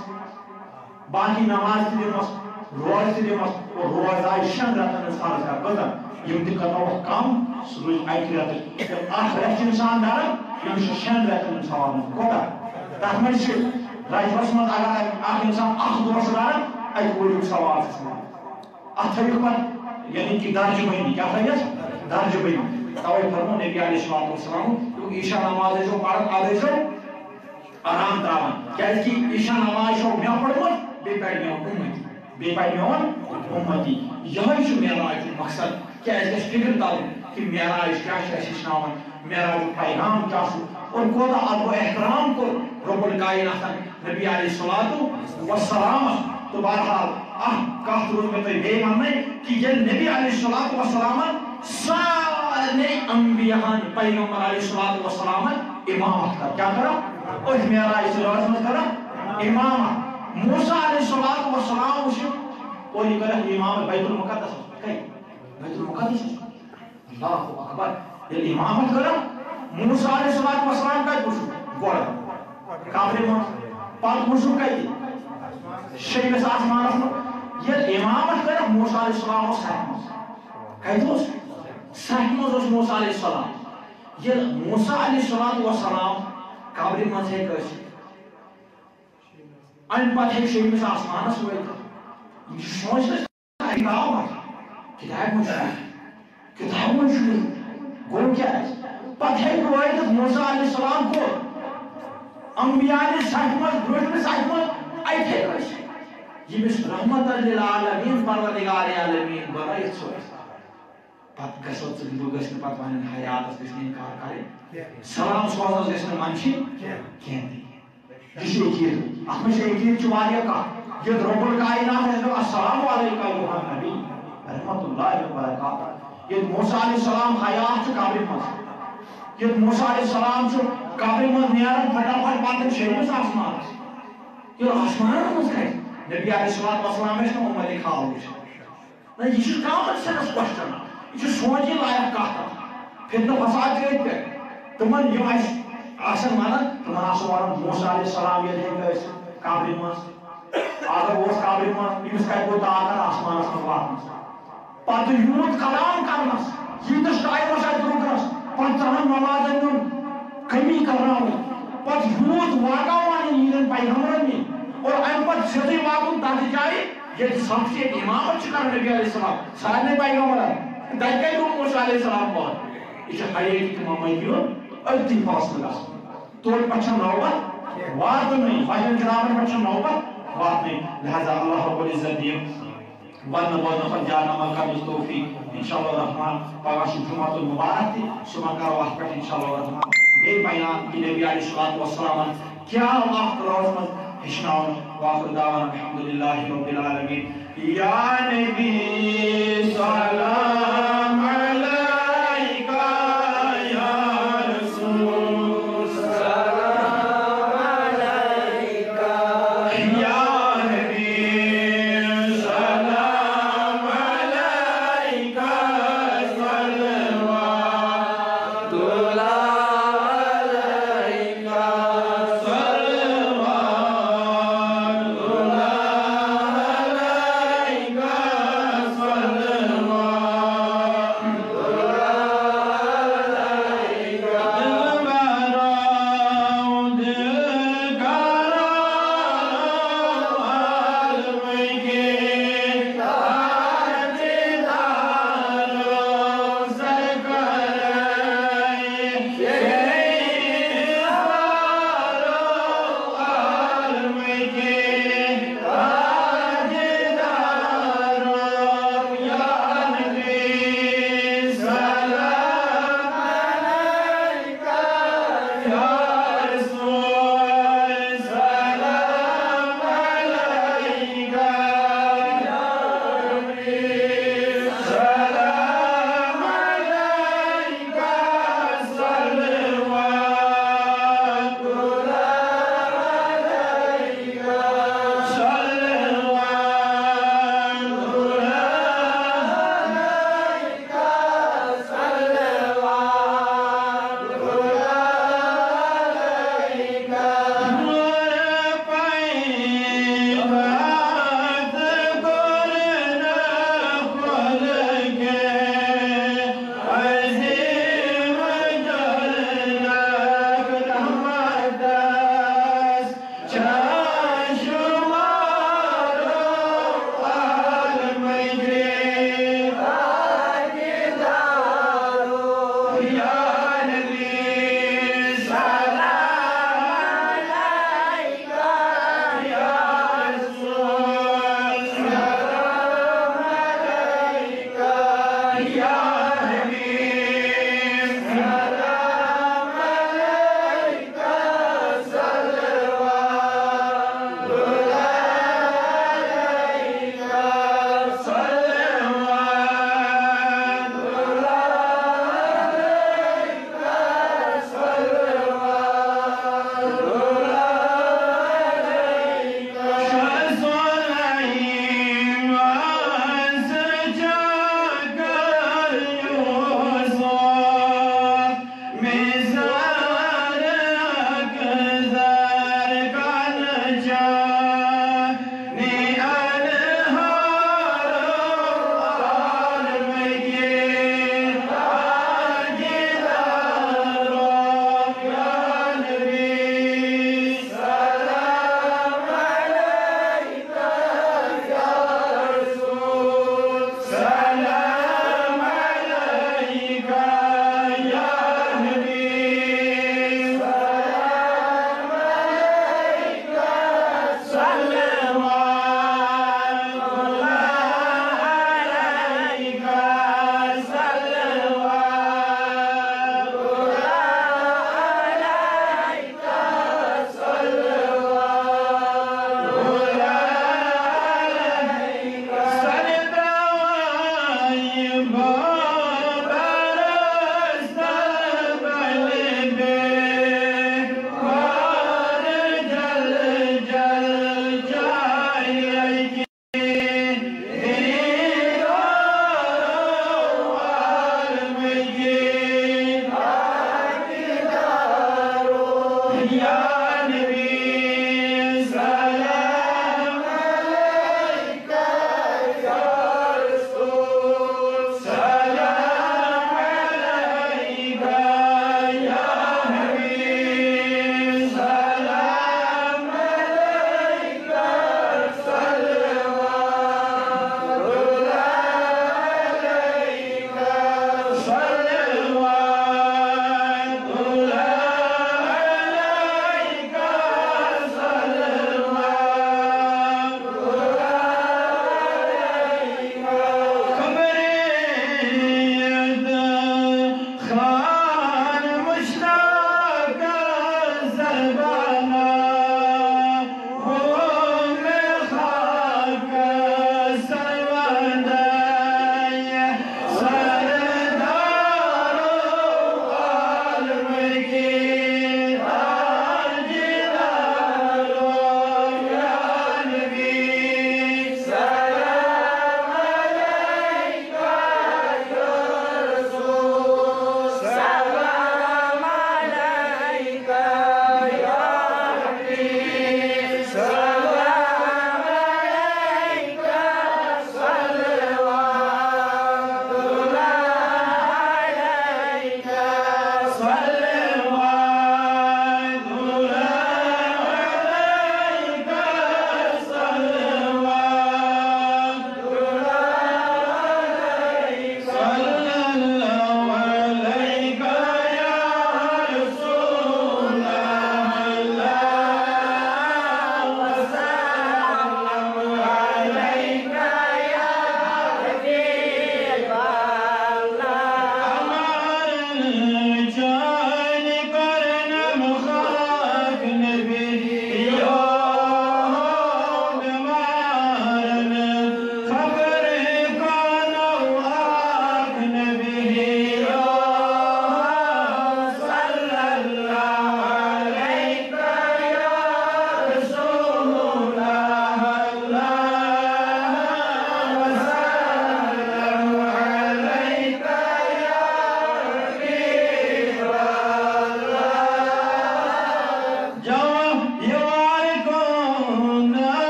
باقی نماز تمس روز تمس اور روز آئی 6 رتن فرض کر کتن یم تہ کرو کم سہ روز اکہ رت اخ رت انسان درن یم 6 رتن ثواب کوتاہ تر من رجبس من اگر اخ انسان اخ دۄہ درن اکہ ؤریُک ثواب اتھ تھٲیِو پتہٕ یعنی کہ درجہ بندی کیا تھٲیس درجہ بندی توے فرمو نبی علیہ الصلوۃ والسلام عشاء نماز ٲسِو پران ادٕ ٲسِو آرام تراوان کیازِ کہ عشاء نماز چھو مےٚ پٔرمٕژ بیٚیہِ پرِ میون اُمتی بیٚیہِ پرِ میون اُمتی یہے چھُ معراجُک مقصد کیازِ گژھِ فکر ترُن کہ معراج کیا چھُ اَسہِ ہیٚچھناوان معراجُک پیغام کیا چھُ اور کوتاہ ادب و احترام کوٚر رب الکائناتن نبی علیہ الصلوۃ والسلام تو بہرحال کتھ روز مےٚ تۄہہِ بیٚیہِ وَننَے کہ ییٚلہِ نبی علیہ الصلوۃ والسلامن سارنٕے انبیاہن پیغمبر علیہ الصلوۃ والسلامن امامت کر کیا کرا اس معراج سراج میں کرا امامت موسیٰ علیہ الصلوۃ والسلام وچھ اور یہ کرا امام بیت المقدس کئی بیت المقدس اللہ اکبر یہ امامت کرا موسیٰ علیہ الصلوۃ والسلام کا وچھ گوڑ کابر میں پاک وچھ کئی شیمس آسمانس میں یہ امامت کرا موسیٰ علیہ السلام ساتھ کئی دوست ساتھ اس موسیٰ علیہ السلام یہ موسیٰ علیہ الصلوۃ والسلام قبر من ہے کس ان پتہ ہے شیمس آسمانس وٲتِتھ یہ سوچ کتاب من گو کیا پتہ ہے وٲتِتھ موسیٰ علیہ السلام کو انبیاء نے ساتھ من برونٛٹھمہِ ساتھ من اتھے کس یمس رحمت للعالمین پروردگار عالمین بنٲیِتھ سوز پتہ گژھو ژٕ گژھِ نہٕ پتہٕ ونٕنۍ حیاتس گژھِ نہٕ انکار کرٕنۍ سلام سوزنس گژھِ نہٕ منشی کینٛہہ یہ چھُ عقیٖدٕ اتھ منٛز چھُ عقیٖدٕ چھُ واریاہ کانٛہہ یتھ رب الکائنات چھُ السلام علیکم ایھا نبی رحمت اللہ وبرکاتہ یتھ موسیٰ علیہ السلام حیات چھُ قبرِ منٛز یتھ موسیٰ علیہ السلام چھُ قبرِ منٛز نیران پھٹافٹ پتہٕ شیٚیمِس آسمانس ییٚلہِ آسمانس منٛز کھسہِ نبی علیہ الصلوۃ والسلام ٲسۍ نہٕ اُمتی خواب وٕچھان نہ یہ چھُ کامن سینس کوسچن یہ چھُ سونچن لایق کتھ فتنہٕ فساد چھُ ییٚتہِ پٮ۪ٹھ تِمن یِم اَسہِ آسن ونان تِمن آسن ونان موسیٰ علیہ السلام ییٚلہِ ہیٚکہِ ٲسِتھ قبرِ منٛز اگر اوس قبرِ منٛز أمِس کتہِ گوٚو طاقت آسمانس منٛز واتنس پتہٕ یوٗت کلام کرنس ییٖتِس ٹایمس اتہِ رُکنس 50 نمازن ہُنٛد کمی کرناوٕنۍ پتہٕ یوٗت واقع ونٕنۍ یِہنٛدٮ۪ن پیغمبرن نِنۍ اور امہِ پتہٕ سیٚودُے واتُن تتھ جایہِ ییٚتہِ سب سے امامت چھُ کران نبی علیہ السلام سارنٕے پیغمبرن تتہِ کتہِ روٗد موسیٰ علیہ السلام پتہٕ یہ چھُ حیٲتی تہٕ معمٲلی ہُنٛد أتی فٲصلہٕ گژھُن توتہِ پٮ۪ٹھ چھنہٕ نوبت واتنٕے فجر جنابن پٮ۪ٹھ چھنہٕ نوبت واتنٕے لہذا اللہ رب العزت دِیِن وننہٕ بولنہٕ پتہٕ جان عمل کرنٕچ توفیق انشاءاللہ الرحمن پگاہ چھُ جمعۃ المبارک تہِ صبحن کرو اتھ پٮ۪ٹھ انشاءاللہ الرحمن بیٚیہِ بیان کہ نبی علیہ الصلوۃ والسلامن کیٛاہ وقت روزس منٛز ہیٚچھناوُن واخر دعوانا الحمدللہ رب العالمین یا نبی سلام علیکہ یا رسول سلام علیکہ یا نبی سلام علیکہ صلوات اللہ علیکہ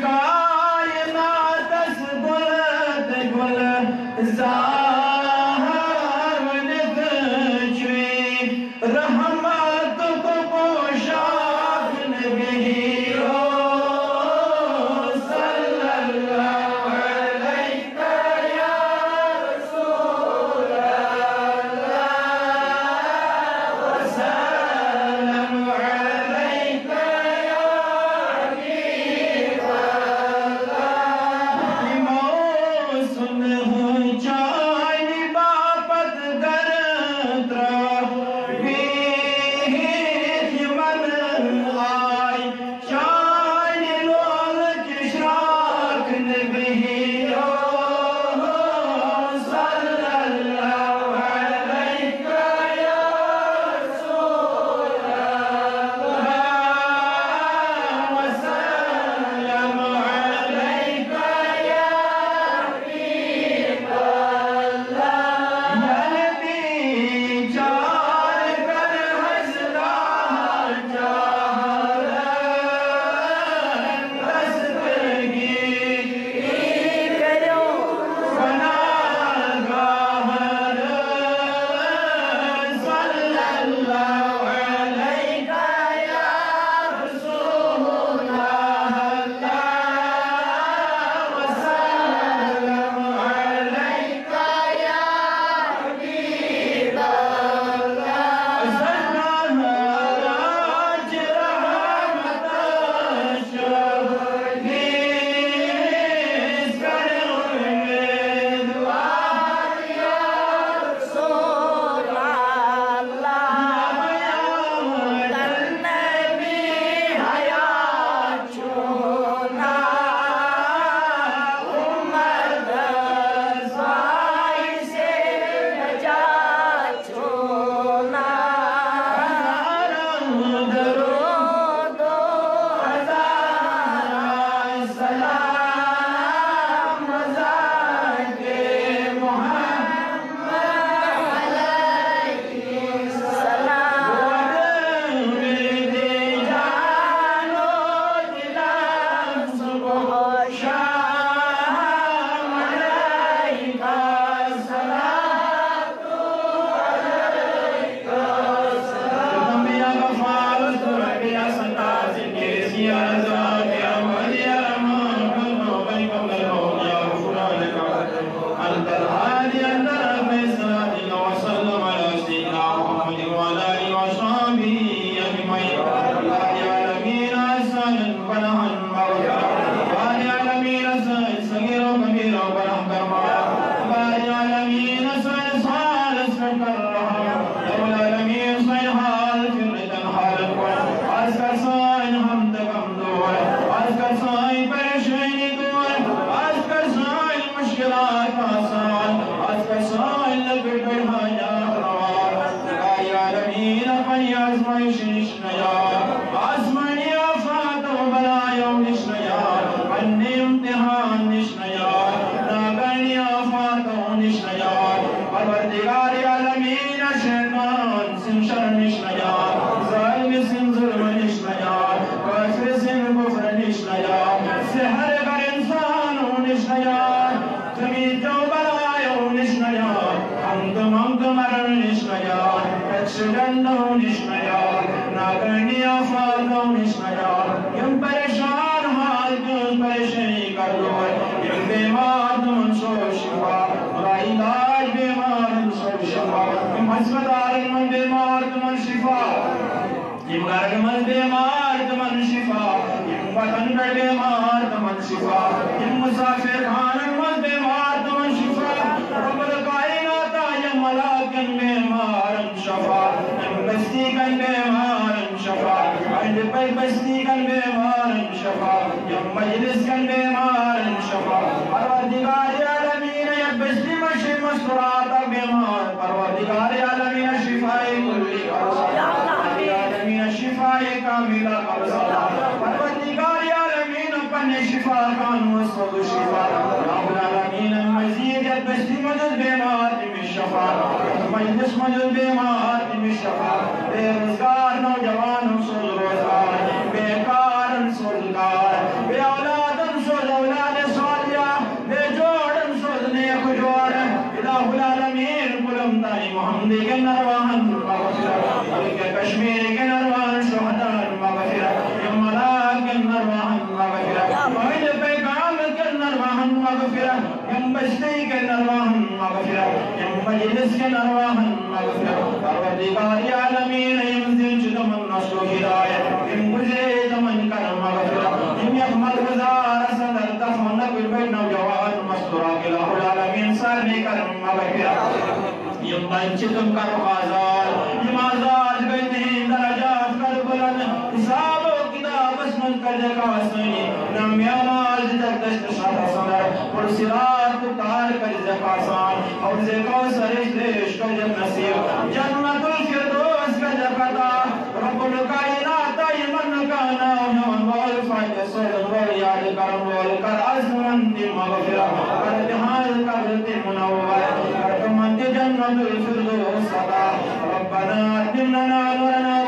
کائنات اس گلت گل زہر ونت چوی رحمت کو پوشاک نبی صلی اللہ علیہ یا رسول اللہ وسلم علیک یا حبیب اللہ موسم چائی باپت گرد بیت من آئی چائی لول کشراک نبی صلی اللہ علیک یا رسول اللہ وسلم علیک یا حبیب اللہ یا نبی چار کر حسدار چاہرن دستگی کرو فناگاہر صلی اللہ علیک یا رسول اللہ وسلم علیک یا حبیب اللہ زہرا راج رحمت شہیز کریں دوار یا رسول اللہ نبی حیات چونا امت زائی سے نجات چونا درود و ہزار سلام مزاج محمد علیہ السلام میرے جانو دلم صبح شام علیک الصلاۃ علیک السلام یا غفار استر یا ستار زندگی یا رضا یا ولی یا رحمان کلو بین کملو یا غفران کا انت الهادي انت رب الصلاة وسلم على سيدنا محمد وعلى آله وصحبه اجمعين يا العالمين اسال فنها المولى يا العالمين اسال صغير وكبير وبرحم كرما يا العالمين اسال صال اسفك الرحم يا العالمين اسال حال فرد حال القرآن اسال صائن حمد كمدور اسال صائن پریشانی دور اسال صائن مشکلات آسان اسال صائن لگڑ حاجات روان یا العالمین اپنی آزمائش نشنیا آزمانی آفات و بلایوں نشنیا پنی امتحان نشنیا ناگرنی آفات و نشنیا پروردگار عالمین شیطان سن شر نشنیا ظالم سن ظلم نشنیا کافر سن کفر نشنیا سحر گر انسان نشنیا تمید و بلایوں نشنیا حمد ممد مرن نشنیا اکشگند نشنیا ناگرنی آفات نشنیا یم پریشان حال کن پریشانی کر دو یم بیمار من سو شفا برائی علاج بیمار من سو شفا یم ہسپتال من بیمار من شفا یم گھر من بیمار من شفا یم وطن پر بیمار من شفا یم مسافر خان من بیمار من شفا رب الکائنات یم ملاکن بیمار شفا یم بستی کن بیمار شفا عند پر بستی کن بیمار شفا یم مجلس کن بیمار شفا پروردگار عالمین یم بستی مشی مسترات بیمار پروردگار عالمین شفائی کلی عالمین شفائی کاملہ پروردگار عالمین اپنے شفا کان وصفت شفا رب العالمین مزید بستی مدد بیمار میں شفا مجلس مدد بیمار میں شفا بے روزگار نوجوان سوز روزگار بیکار سوزگار بے مغفرة وإلى پیغام کرنا رواہن مغفرة یم بشتی کرنا رواہن مغفرة یم مجلس کرنا رواہن مغفرة پروردگار عالمین یم زنچ دمن نشو ہدایت یم گزرے دمن کرنا مغفرة یم یخمد گزار صدر دفن نبی بیت نوجوان مستورا الہ العالمین سارنے کرنا مغفرة یم بنچتم کرو آزاد یم آزاد گئتے ہیں درجات کر بلند حساب و کتاب اسمن کر جگہ سنی نمی آماز دردشت شاہ سندر پرسرات اتار کر جگہ سان حوض کوثر دش کر جگ نصیب جنت الفردوس کر جگہ دا رب الکائنات ایمن کانا انہوں والفائد صلح والیاد کرم والکر ازمن دی مغفرہ کردہان کرتی منور کردمت جنت الفردوس صدا ربنا اتمنا نورنا